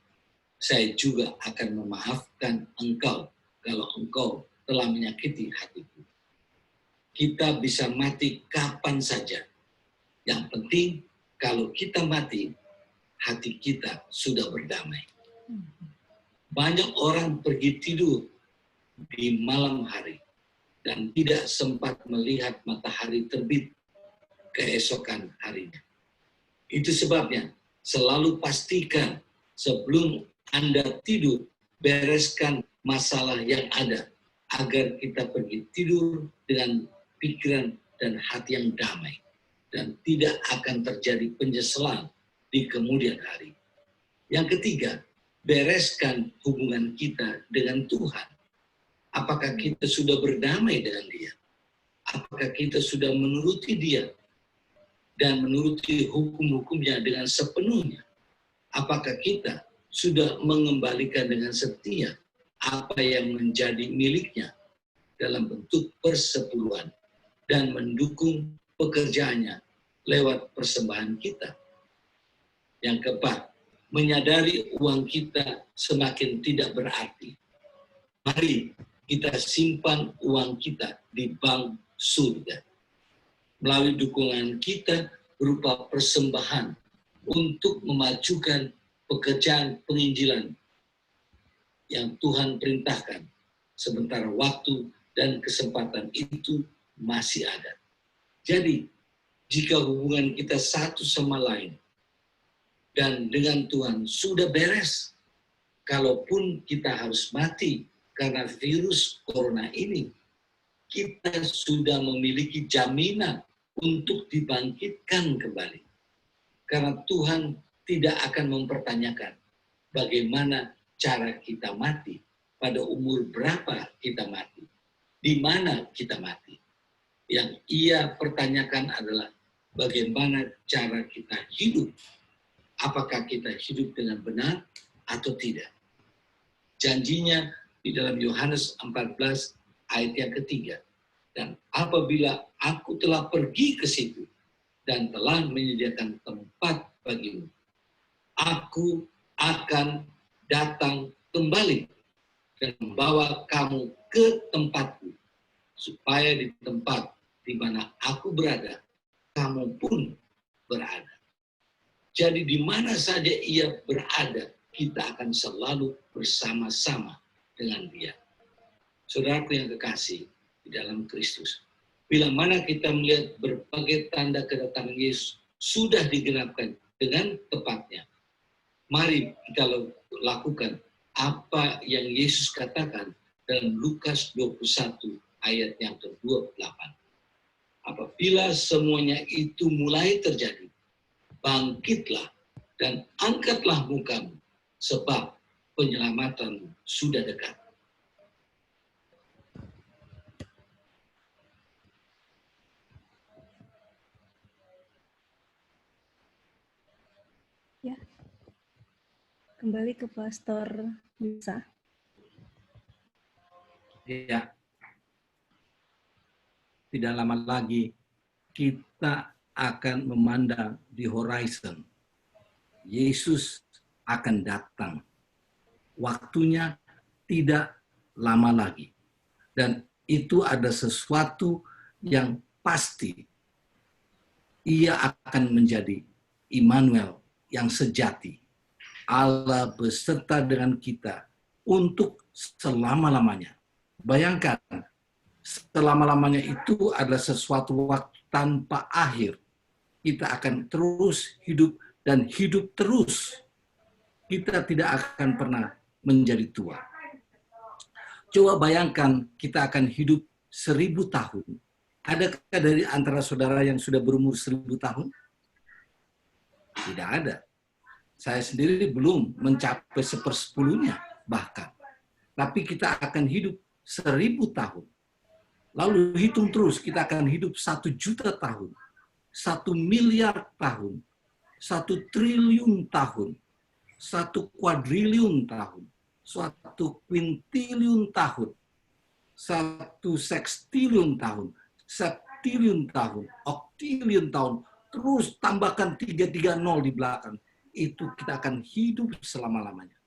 Saya juga akan memaafkan engkau kalau engkau telah menyakiti hatiku. Kita bisa mati kapan saja. Yang penting kalau kita mati, hati kita sudah berdamai. Banyak orang pergi tidur di malam hari dan tidak sempat melihat matahari terbit keesokan harinya. Itu sebabnya selalu pastikan sebelum Anda tidur, bereskan masalah yang ada agar kita pergi tidur dengan pikiran dan hati yang damai dan tidak akan terjadi penyesalan di kemudian hari. Yang ketiga, bereskan hubungan kita dengan Tuhan. Apakah kita sudah berdamai dengan Dia? Apakah kita sudah menuruti Dia dan menuruti hukum-hukumnya dengan sepenuhnya? Apakah kita sudah mengembalikan dengan setia apa yang menjadi miliknya dalam bentuk persepuluhan dan mendukung pekerjaannya lewat persembahan kita? Yang keempat, menyadari uang kita semakin tidak berarti. Mari kita simpan uang kita di bank surga. Melalui dukungan kita berupa persembahan untuk memajukan pekerjaan penginjilan yang Tuhan perintahkan, sementara waktu dan kesempatan itu masih ada. Jadi, jika hubungan kita satu sama lain dan dengan Tuhan sudah beres, kalaupun kita harus mati karena virus corona ini, kita sudah memiliki jaminan untuk dibangkitkan kembali. Karena Tuhan tidak akan mempertanyakan bagaimana cara kita mati, pada umur berapa kita mati, di mana kita mati. Yang Ia pertanyakan adalah bagaimana cara kita hidup. Apakah kita hidup dengan benar atau tidak. Janjinya di dalam Yohanes 14 ayat yang ketiga. Dan apabila aku telah pergi ke situ dan telah menyediakan tempat bagimu, aku akan datang kembali dan membawa kamu ke tempatku, supaya di tempat di mana aku berada, kamu pun berada. Jadi di mana saja Ia berada, kita akan selalu bersama-sama dengan Dia. Saudaraku yang kekasih di dalam Kristus, bila mana kita melihat berbagai tanda kedatangan Yesus sudah digenapkan dengan tepatnya, mari kita lakukan apa yang Yesus katakan dalam Lukas 21 ayat yang ke-28. Apabila semuanya itu mulai terjadi, bangkitlah dan angkatlah mukamu, sebab penyelamatan sudah dekat. Ya. Kembali ke Pastor Bisa. Ya. Tidak lama lagi kita akan memandang di horizon. Yesus akan datang. Waktunya tidak lama lagi. Dan itu ada sesuatu yang pasti. Ia akan menjadi Immanuel yang sejati. Allah beserta dengan kita untuk selama-lamanya. Bayangkan, selama-lamanya itu adalah sesuatu waktu tanpa akhir. Kita akan terus hidup dan hidup terus. Kita tidak akan pernah menjadi tua. Coba bayangkan kita akan hidup 1000 tahun. Adakah dari antara saudara yang sudah berumur 1000 tahun? Tidak ada. Saya sendiri belum mencapai 1/10-nya bahkan. Tapi kita akan hidup 1000 tahun. Lalu hitung terus, kita akan hidup 1 juta tahun, 1 miliar tahun, 1 triliun tahun, 1 kuadriliun tahun, 1 kuintiliun tahun, 1 sextillion tahun, septilion tahun, octillion tahun, terus tambahkan 330 di belakang. Itu kita akan hidup selama-lamanya.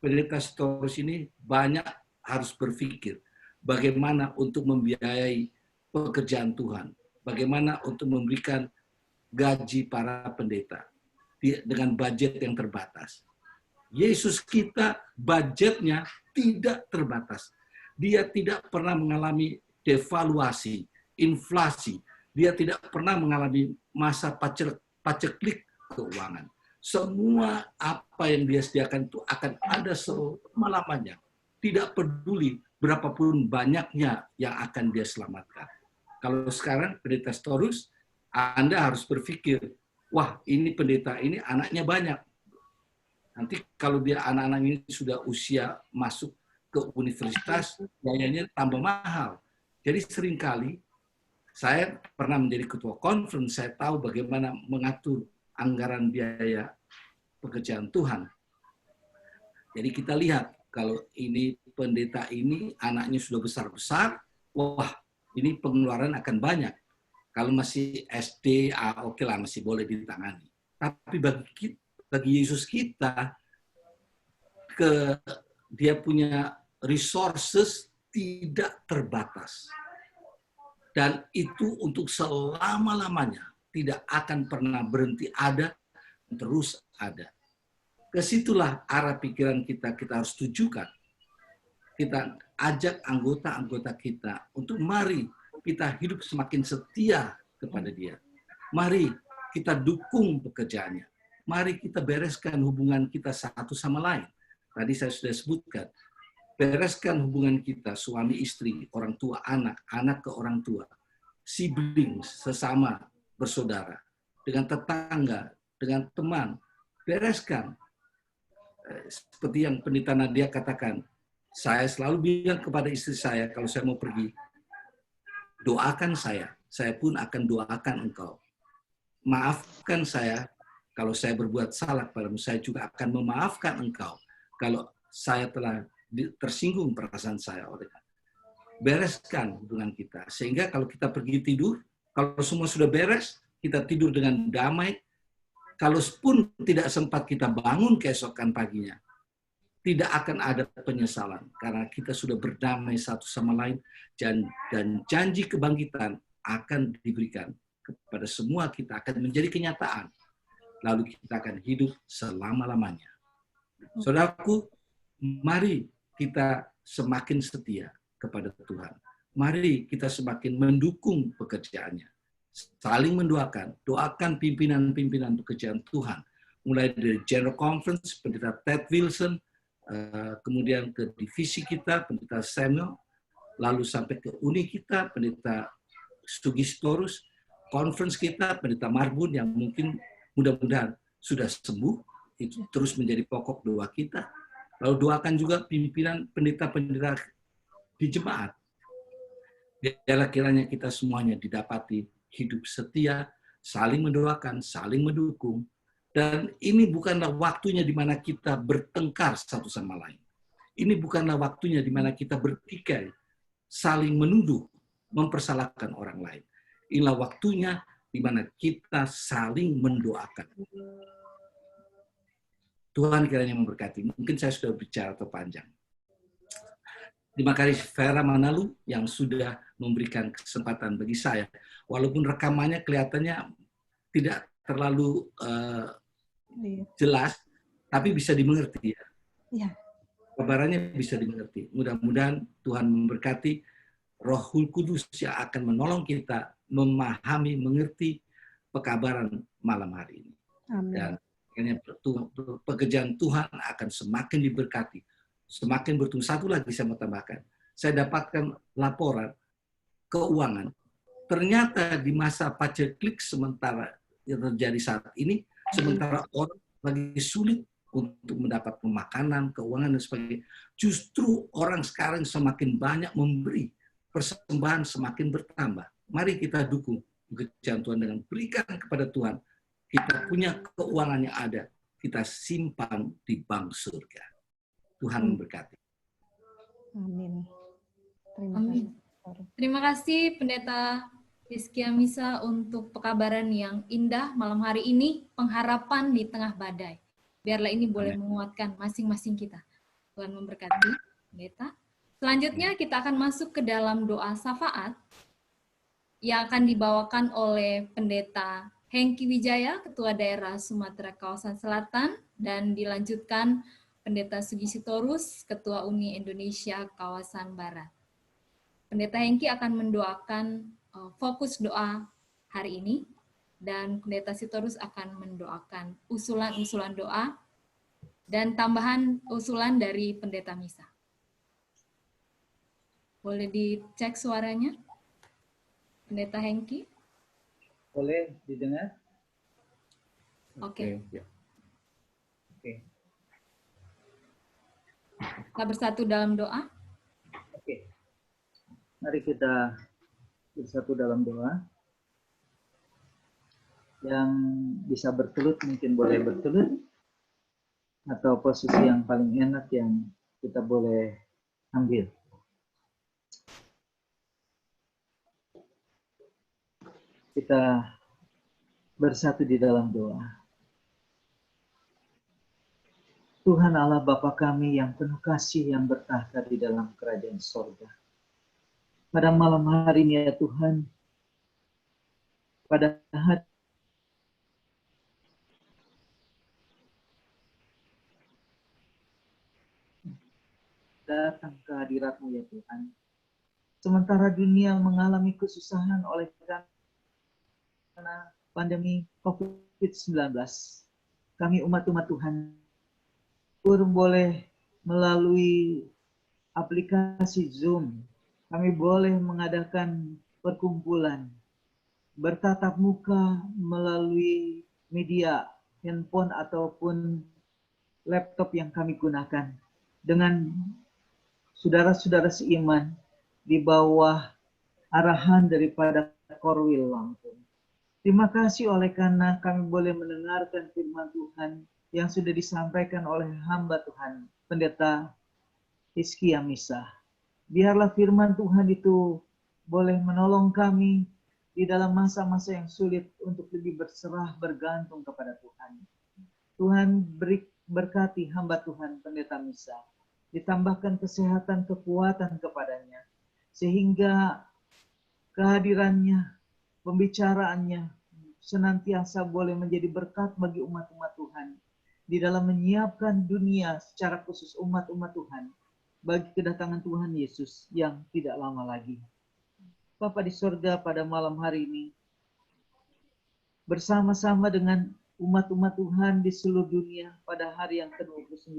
Pendeta Sitorus ini banyak harus berpikir bagaimana untuk membiayai pekerjaan Tuhan, bagaimana untuk memberikan gaji para pendeta dengan budget yang terbatas. Yesus kita budgetnya tidak terbatas. Dia tidak pernah mengalami devaluasi, inflasi. Dia tidak pernah mengalami masa paceklik keuangan. Semua apa yang dia sediakan itu akan ada selama-lamanya. Tidak peduli berapapun banyaknya yang akan dia selamatkan. Kalau sekarang pendeta Sitorus, Anda harus berpikir, wah ini pendeta ini anaknya banyak. Nanti kalau dia anak-anak ini sudah usia masuk ke universitas, biayanya tambah mahal. Jadi seringkali saya pernah menjadi ketua conference, saya tahu bagaimana mengatur anggaran biaya pekerjaan Tuhan. Jadi kita lihat, kalau ini pendeta ini anaknya sudah besar-besar, wah ini pengeluaran akan banyak. Kalau masih SD, oke lah masih boleh ditangani. Tapi bagi Yesus kita, dia punya resources tidak terbatas. Dan itu untuk selama-lamanya. Tidak akan pernah berhenti ada, terus ada. Kesitulah arah pikiran kita harus tujukan. Kita ajak anggota-anggota kita untuk mari kita hidup semakin setia kepada dia. Mari kita dukung pekerjaannya. Mari kita bereskan hubungan kita satu sama lain. Tadi saya sudah sebutkan. Bereskan hubungan kita, suami istri, orang tua anak, anak ke orang tua, siblings, sesama bersaudara, dengan tetangga, dengan teman. Bereskan. Seperti yang pendeta Nadia katakan, saya selalu bilang kepada istri saya kalau saya mau pergi, doakan saya pun akan doakan engkau. Maafkan saya kalau saya berbuat salah kepadamu, saya juga akan memaafkan engkau kalau saya telah tersinggung perasaan saya oleh kamu. Bereskan hubungan kita. Sehingga kalau kita pergi tidur, kalau semua sudah beres, kita tidur dengan damai. Kalau pun tidak sempat kita bangun keesokan paginya, tidak akan ada penyesalan. Karena kita sudah berdamai satu sama lain. Dan janji kebangkitan akan diberikan kepada semua kita, akan menjadi kenyataan. Lalu kita akan hidup selama-lamanya. Saudaraku, mari kita semakin setia kepada Tuhan. Mari kita semakin mendukung pekerjaannya. Saling mendoakan. Doakan pimpinan-pimpinan pekerjaan Tuhan. Mulai dari General Conference, pendeta Ted Wilson, kemudian ke divisi kita, pendeta Samuel, lalu sampai ke uni kita, pendeta Stugi Sitorus, conference kita, pendeta Marbun yang mungkin mudah-mudahan sudah sembuh, itu terus menjadi pokok doa kita. Lalu doakan juga pimpinan pendeta-pendeta di jemaat. Biarlah kiranya kita semuanya didapati hidup setia, saling mendoakan, saling mendukung. Dan ini bukanlah waktunya di mana kita bertengkar satu sama lain. Ini bukanlah waktunya di mana kita bertikai, saling menuduh, mempersalahkan orang lain. Inilah waktunya di mana kita saling mendoakan. Tuhan kiranya memberkati. Mungkin saya sudah bicara terpanjang. Terima kasih Vera Manalu yang sudah memberikan kesempatan bagi saya. Walaupun rekamannya kelihatannya tidak terlalu jelas, tapi bisa dimengerti. Ya. Kabarannya bisa dimengerti. Mudah-mudahan Tuhan memberkati Roh Kudus yang akan menolong kita memahami, mengerti pekabaran malam hari ini. Amin. Dan pekerjaan Tuhan akan semakin diberkati, semakin bertumbuh. Satu lagi saya mau tambahkan, saya dapatkan laporan keuangan. Ternyata di masa paceklik sementara yang terjadi saat ini, sementara orang lagi sulit untuk mendapat pemakanan, keuangan dan sebagainya, justru orang sekarang semakin banyak memberi, persembahan semakin bertambah. Mari kita dukung pekerjaan Tuhan dengan berikan kepada Tuhan. Kita punya keuangan yang ada, kita simpan di bank surga. Tuhan memberkati. Amin. Terima Amin. kasih, Pastor. Terima kasih Pendeta Hizkia Misa untuk pekabaran yang indah malam hari ini, pengharapan di tengah badai. Biarlah ini boleh menguatkan masing-masing kita. Tuhan memberkati, Pendeta. Selanjutnya kita akan masuk ke dalam doa syafaat yang akan dibawakan oleh Pendeta Hengki Wijaya, Ketua Daerah Sumatera Kawasan Selatan, dan dilanjutkan Pendeta Sugi Sitorus, Ketua Uni Indonesia Kawasan Barat. Pendeta Hengki akan mendoakan fokus doa hari ini, dan Pendeta Sitorus akan mendoakan usulan-usulan doa dan tambahan usulan dari Pendeta Misa. Boleh dicek suaranya? Pendeta Hengki? Boleh didengar? Oke. Ya. Oke. Kita bersatu dalam doa. Oke. Mari kita bersatu dalam doa. Yang bisa bertelut mungkin boleh bertelut. Atau posisi yang paling enak yang kita boleh ambil. Kita bersatu di dalam doa. Tuhan Allah Bapa kami yang penuh kasih yang bertahta di dalam kerajaan sorga. Pada malam hari ini ya Tuhan, pada hari datang ke hadirat-Mu ya Tuhan. Sementara dunia mengalami kesusahan oleh karena pandemi COVID-19, kami umat-umat Tuhan boleh melalui aplikasi Zoom, kami boleh mengadakan perkumpulan, bertatap muka melalui media, handphone ataupun laptop yang kami gunakan dengan saudara-saudara seiman di bawah arahan daripada Korwil Lampung. Terima kasih oleh karena kami boleh mendengarkan firman Tuhan yang sudah disampaikan oleh hamba Tuhan, Pendeta Hizkia Misa. Biarlah firman Tuhan itu boleh menolong kami di dalam masa-masa yang sulit untuk lebih berserah bergantung kepada Tuhan. Tuhan berkati hamba Tuhan, Pendeta Misa. Ditambahkan kesehatan, kekuatan kepadanya. Sehingga kehadirannya, pembicaraannya senantiasa boleh menjadi berkat bagi umat-umat Tuhan di dalam menyiapkan dunia secara khusus umat-umat Tuhan bagi kedatangan Tuhan Yesus yang tidak lama lagi. Bapa di sorga, pada malam hari ini bersama-sama dengan umat-umat Tuhan di seluruh dunia pada hari yang ke-29,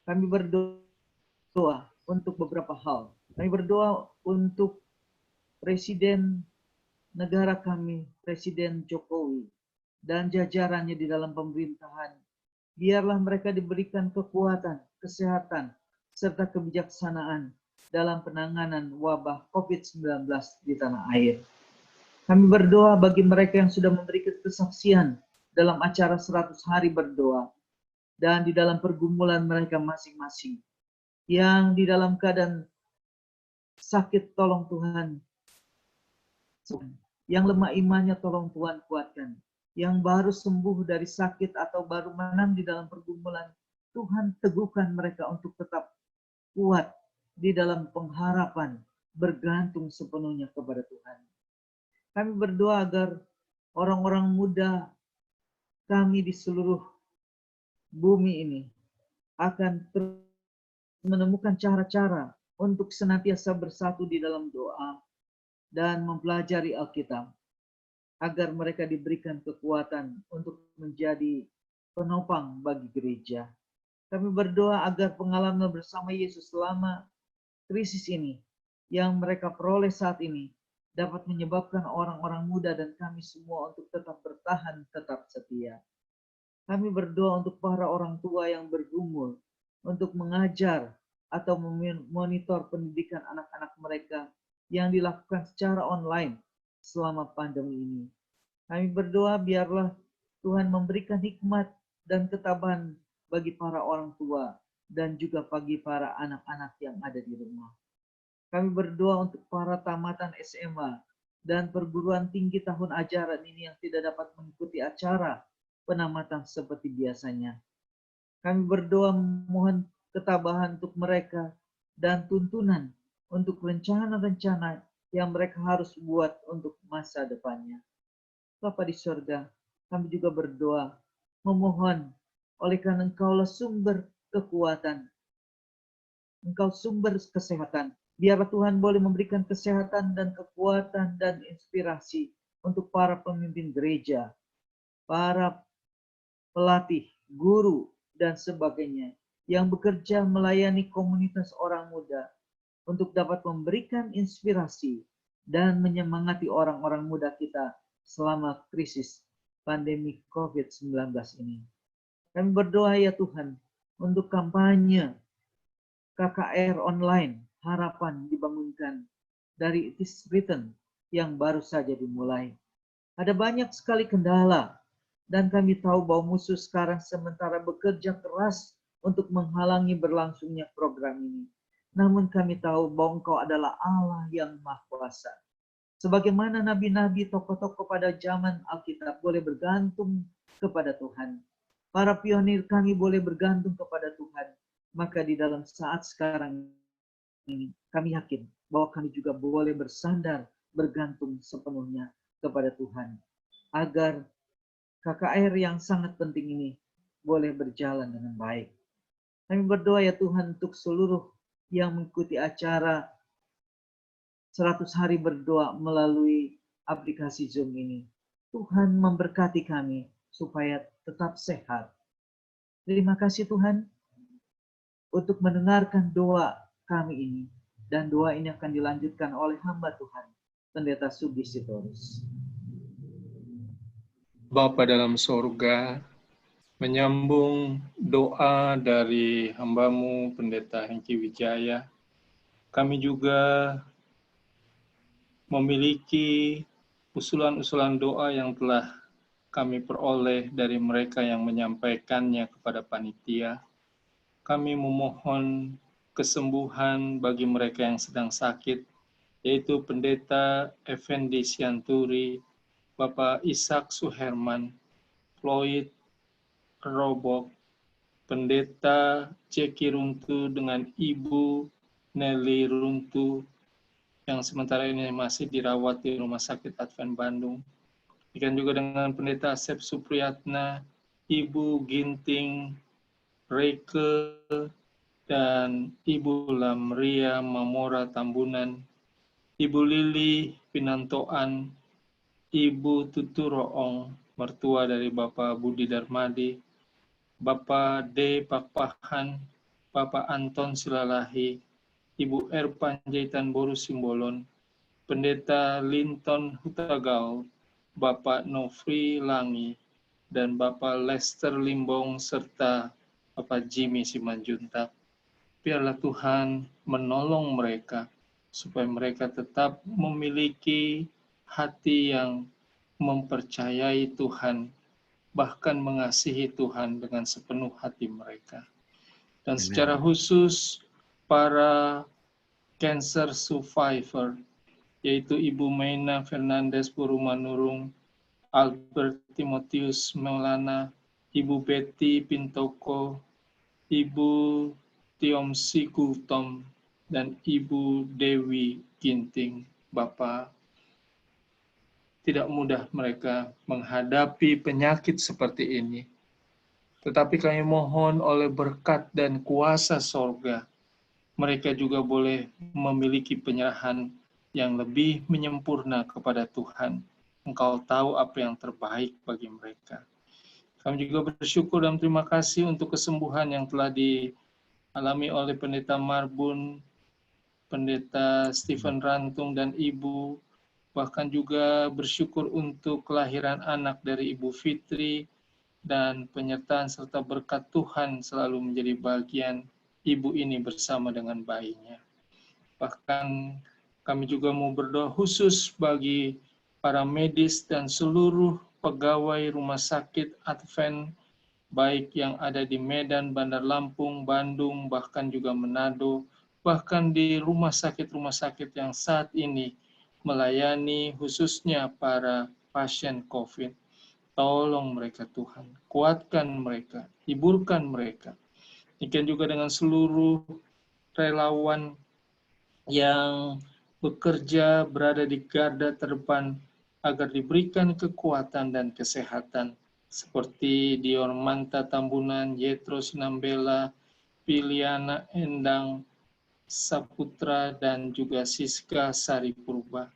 kami berdoa untuk beberapa hal. Kami berdoa untuk Presiden negara kami, Presiden Jokowi, dan jajarannya di dalam pemerintahan. Biarlah mereka diberikan kekuatan, kesehatan, serta kebijaksanaan dalam penanganan wabah COVID-19 di tanah air. Kami berdoa bagi mereka yang sudah memberikan kesaksian dalam acara 100 hari berdoa, dan di dalam pergumulan mereka masing-masing. Yang di dalam keadaan sakit, tolong Tuhan. Yang lemah imannya tolong Tuhan kuatkan. Yang baru sembuh dari sakit atau baru menang di dalam pergumulan, Tuhan teguhkan mereka untuk tetap kuat di dalam pengharapan, bergantung sepenuhnya kepada Tuhan. Kami berdoa agar orang-orang muda kami di seluruh bumi ini akan terus menemukan cara-cara untuk senantiasa bersatu di dalam doa dan mempelajari Alkitab, agar mereka diberikan kekuatan untuk menjadi penopang bagi gereja. Kami berdoa agar pengalaman bersama Yesus selama krisis ini yang mereka peroleh saat ini dapat menyebabkan orang-orang muda dan kami semua untuk tetap bertahan, tetap setia. Kami berdoa untuk para orang tua yang bergumul untuk mengajar atau memonitor pendidikan anak-anak mereka yang dilakukan secara online selama pandemi ini. Kami berdoa biarlah Tuhan memberikan hikmat dan ketabahan bagi para orang tua dan juga bagi para anak-anak yang ada di rumah. Kami berdoa untuk para tamatan SMA dan perguruan tinggi tahun ajaran ini yang tidak dapat mengikuti acara penamatan seperti biasanya. Kami berdoa mohon ketabahan untuk mereka dan tuntunan untuk rencana-rencana yang mereka harus buat untuk masa depannya. Bapa di surga, kami juga berdoa, memohon oleh karena Engkaulah sumber kekuatan, Engkau sumber kesehatan. Biarlah Tuhan boleh memberikan kesehatan dan kekuatan dan inspirasi untuk para pemimpin gereja, para pelatih, guru, dan sebagainya yang bekerja melayani komunitas orang muda untuk dapat memberikan inspirasi dan menyemangati orang-orang muda kita selama krisis pandemi COVID-19 ini. Kami berdoa ya Tuhan untuk kampanye KKR online, harapan dibangunkan dari It Is Written yang baru saja dimulai. Ada banyak sekali kendala dan kami tahu bahwa musuh sekarang sementara bekerja keras untuk menghalangi berlangsungnya program ini. Namun kami tahu bahwa Engkau adalah Allah yang Maha Kuasa. Sebagaimana nabi-nabi, tokoh-tokoh pada zaman Alkitab boleh bergantung kepada Tuhan. Para pionir kami boleh bergantung kepada Tuhan. Maka di dalam saat sekarang ini, kami yakin bahwa kami juga boleh bersandar, bergantung sepenuhnya kepada Tuhan. Agar KKR yang sangat penting ini boleh berjalan dengan baik. Kami berdoa ya Tuhan untuk seluruh yang mengikuti acara 100 hari berdoa melalui aplikasi Zoom ini. Tuhan memberkati kami supaya tetap sehat. Terima kasih Tuhan untuk mendengarkan doa kami ini. Dan doa ini akan dilanjutkan oleh hamba Tuhan, Pendeta Sugi Sitorus. Bapa dalam sorga, menyambung doa dari hambamu Pendeta Hengki Wijaya, kami juga memiliki usulan-usulan doa yang telah kami peroleh dari mereka yang menyampaikannya kepada panitia. Kami memohon kesembuhan bagi mereka yang sedang sakit, yaitu Pendeta Effendi Sianturi, Bapak Ishak Suherman, Floyd Robok, Pendeta Ceki Runtu dengan Ibu Nelly Runtu, yang sementara ini masih dirawat di Rumah Sakit Advent Bandung. Demikian juga dengan Pendeta Asep Supriyatna, Ibu Ginting Reike, dan Ibu Lamria Mamora Tambunan, Ibu Lili Pinantoan, Ibu Tutu Roong, mertua dari Bapak Budi Darmadi, Bapak D. Pakpahan, Bapak Anton Silalahi, Ibu R. Panjaitan Boru Simbolon, Pendeta Linton Hutagal, Bapak Nofri Langi, dan Bapak Lester Limbong, serta Bapak Jimmy Simanjuntak. Biarlah Tuhan menolong mereka, supaya mereka tetap memiliki hati yang mempercayai Tuhan, bahkan mengasihi Tuhan dengan sepenuh hati mereka. Dan secara khusus para cancer survivor, yaitu Ibu Meina Fernandes Purumanurung, Albert Timotius Maulana, Ibu Betty Pintoko, Ibu Tiomsi Gultom, dan Ibu Dewi Ginting. Bapak, tidak mudah mereka menghadapi penyakit seperti ini. Tetapi kami mohon oleh berkat dan kuasa sorga, mereka juga boleh memiliki penyerahan yang lebih menyempurna kepada Tuhan. Engkau tahu apa yang terbaik bagi mereka. Kami juga bersyukur dan terima kasih untuk kesembuhan yang telah dialami oleh Pendeta Marbun, Pendeta Stephen Rantung, dan Ibu. Bahkan juga bersyukur untuk kelahiran anak dari Ibu Fitri, dan penyertaan serta berkat Tuhan selalu menjadi bagian ibu ini bersama dengan bayinya. Bahkan kami juga mau berdoa khusus bagi para medis dan seluruh pegawai rumah sakit Advent, baik yang ada di Medan, Bandar Lampung, Bandung, bahkan juga Manado, bahkan di rumah sakit yang saat ini melayani khususnya para pasien COVID. Tolong mereka Tuhan, kuatkan mereka, hiburkan mereka. Demikian juga dengan seluruh relawan yang bekerja berada di garda terdepan agar diberikan kekuatan dan kesehatan seperti Dior Manta Tambunan, Yetro Sinambela, Piliana Endang Saputra, dan juga Siska Sari Purba.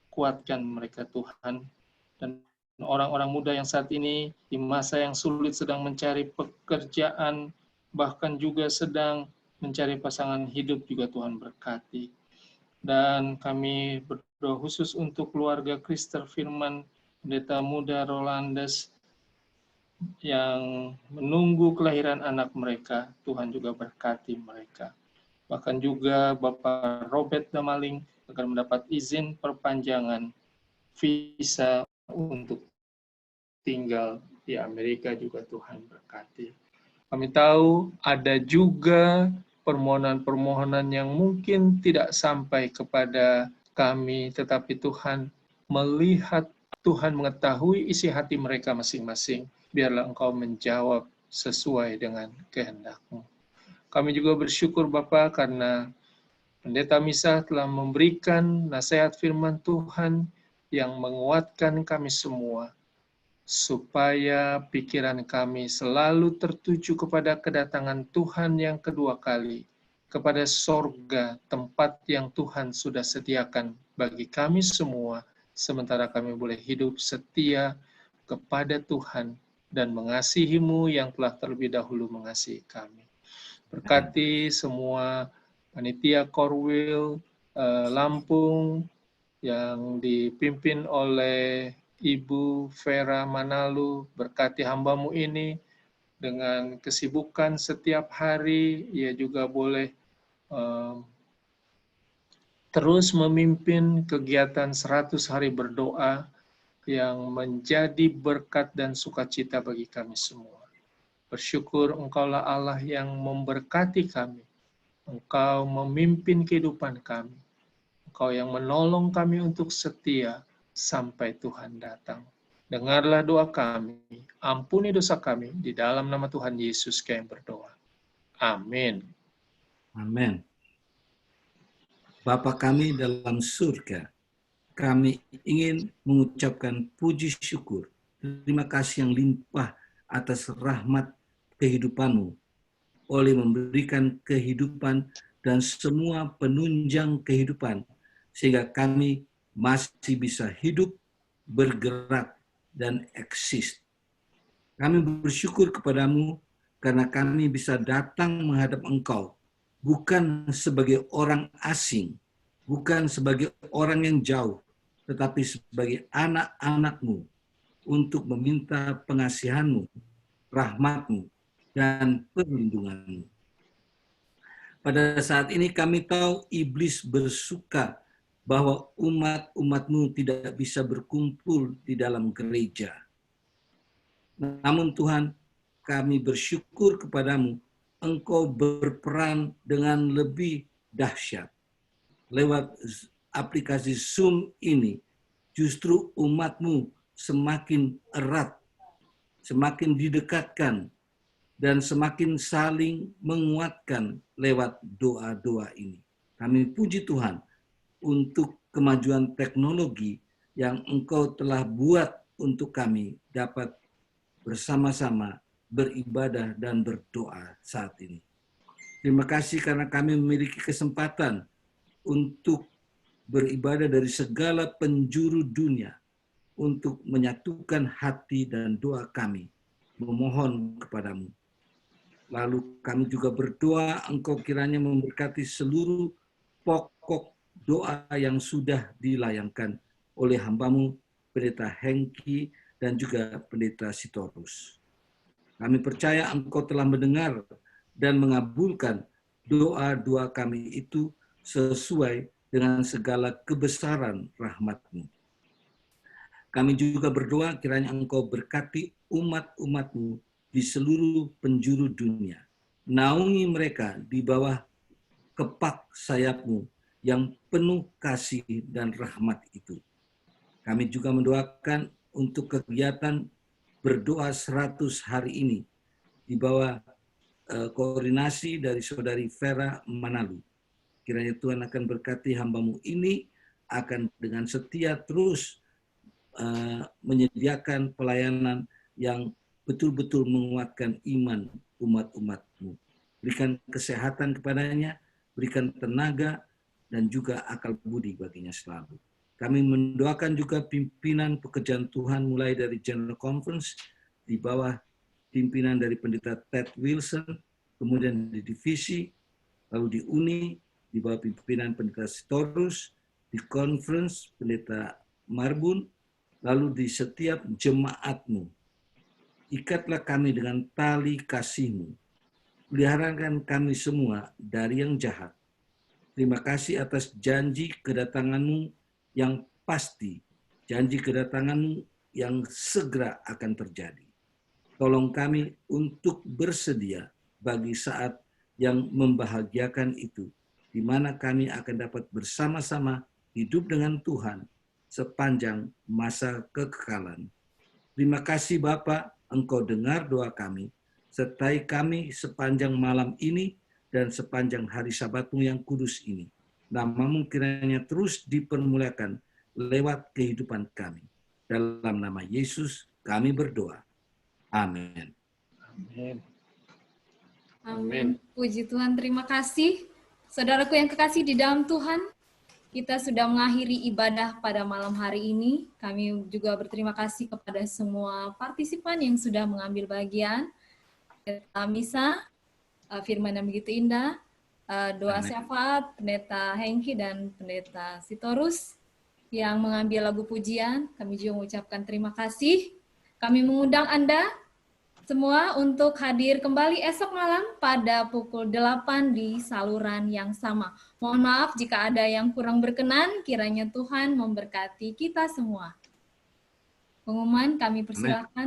Kuatkan mereka Tuhan, dan orang-orang muda yang saat ini di masa yang sulit sedang mencari pekerjaan, bahkan juga sedang mencari pasangan hidup juga Tuhan berkati. Dan kami berdoa khusus untuk keluarga Krister Firman, pendeta muda Rolandes yang menunggu kelahiran anak mereka, Tuhan juga berkati mereka. Bahkan juga Bapak Robert Damaling akan mendapat izin perpanjangan visa untuk tinggal di Amerika juga Tuhan berkati. Kami tahu ada juga permohonan-permohonan yang mungkin tidak sampai kepada kami, tetapi Tuhan melihat, Tuhan mengetahui isi hati mereka masing-masing. Biarlah Engkau menjawab sesuai dengan kehendak-Mu. Kami juga bersyukur Bapa karena Pendeta Misah telah memberikan nasihat firman Tuhan yang menguatkan kami semua, supaya pikiran kami selalu tertuju kepada kedatangan Tuhan yang kedua kali, kepada sorga, tempat yang Tuhan sudah sediakan bagi kami semua, sementara kami boleh hidup setia kepada Tuhan dan mengasihi-Mu yang telah terlebih dahulu mengasihi kami. Berkati semua panitia Korwil Lampung yang dipimpin oleh Ibu Vera Manalu, berkati hamba-Mu ini dengan kesibukan setiap hari, ia juga boleh terus memimpin kegiatan 100 hari berdoa yang menjadi berkat dan sukacita bagi kami semua. Bersyukur Engkaulah Allah yang memberkati kami, Engkau memimpin kehidupan kami, Engkau yang menolong kami untuk setia sampai Tuhan datang. Dengarlah doa kami, ampuni dosa kami, di dalam nama Tuhan Yesus kami berdoa. Amin. Amin. Bapa kami dalam surga, kami ingin mengucapkan puji syukur, terima kasih yang limpah atas rahmat kehidupan-Mu, oleh memberikan kehidupan dan semua penunjang kehidupan, sehingga kami masih bisa hidup, bergerak, dan eksis. Kami bersyukur kepadamu karena kami bisa datang menghadap Engkau, bukan sebagai orang asing, bukan sebagai orang yang jauh, tetapi sebagai anak-anak-Mu, untuk meminta pengasihan-Mu, rahmat-Mu, dan perlindungan-Mu. Pada saat ini kami tahu iblis bersuka bahwa umat-umat-Mu tidak bisa berkumpul di dalam gereja. Namun Tuhan, kami bersyukur kepadamu, Engkau berperan dengan lebih dahsyat. Lewat aplikasi Zoom ini, justru umat-Mu semakin erat, semakin didekatkan, dan semakin saling menguatkan lewat doa-doa ini. Kami puji Tuhan untuk kemajuan teknologi yang Engkau telah buat untuk kami dapat bersama-sama beribadah dan berdoa saat ini. Terima kasih karena kami memiliki kesempatan untuk beribadah dari segala penjuru dunia untuk menyatukan hati dan doa kami, memohon kepadamu. Lalu kami juga berdoa Engkau kiranya memberkati seluruh pokok doa yang sudah dilayangkan oleh hamba-Mu, Pendeta Hengki dan juga Pendeta Sitorus. Kami percaya Engkau telah mendengar dan mengabulkan doa-doa kami itu sesuai dengan segala kebesaran rahmat-Mu. Kami juga berdoa kiranya Engkau berkati umat-umat-Mu di seluruh penjuru dunia. Naungi mereka di bawah kepak sayap-Mu yang penuh kasih dan rahmat itu. Kami juga mendoakan untuk kegiatan berdoa 100 hari ini di bawah koordinasi dari Saudari Vera Manalu. Kiranya Tuhan akan berkati hamba-Mu ini akan dengan setia terus menyediakan pelayanan yang betul-betul menguatkan iman umat-umat-Mu. Berikan kesehatan kepadanya, berikan tenaga, dan juga akal budi baginya selalu. Kami mendoakan juga pimpinan pekerjaan Tuhan mulai dari General Conference di bawah pimpinan dari Pendeta Ted Wilson, kemudian di divisi, lalu di Uni, di bawah pimpinan Pendeta Sitorus, di Conference Pendeta Marbun, lalu di setiap jemaat-Mu. Ikatlah kami dengan tali kasih-Mu. Peliharakan kami semua dari yang jahat. Terima kasih atas janji kedatangan-Mu yang pasti, janji kedatangan-Mu yang segera akan terjadi. Tolong kami untuk bersedia bagi saat yang membahagiakan itu, di mana kami akan dapat bersama-sama hidup dengan Tuhan sepanjang masa kekekalan. Terima kasih Bapa, Engkau dengar doa kami, sertai kami sepanjang malam ini dan sepanjang hari Sabat-Mu yang kudus ini. Nama-Mu kiranya terus dipermuliakan lewat kehidupan kami. Dalam nama Yesus kami berdoa. Amin. Amin. Amin. Puji Tuhan, terima kasih. Saudaraku yang kekasih di dalam Tuhan, kita sudah mengakhiri ibadah pada malam hari ini. Kami juga berterima kasih kepada semua partisipan yang sudah mengambil bagian. Misa, firman yang begitu indah, doa syafaat, Pendeta Hengki dan Pendeta Sitorus yang mengambil lagu pujian. Kami juga mengucapkan terima kasih. Kami mengundang Anda semua untuk hadir kembali esok malam pada pukul 8 di saluran yang sama. Mohon maaf jika ada yang kurang berkenan, kiranya Tuhan memberkati kita semua. Pengumuman kami persilakan.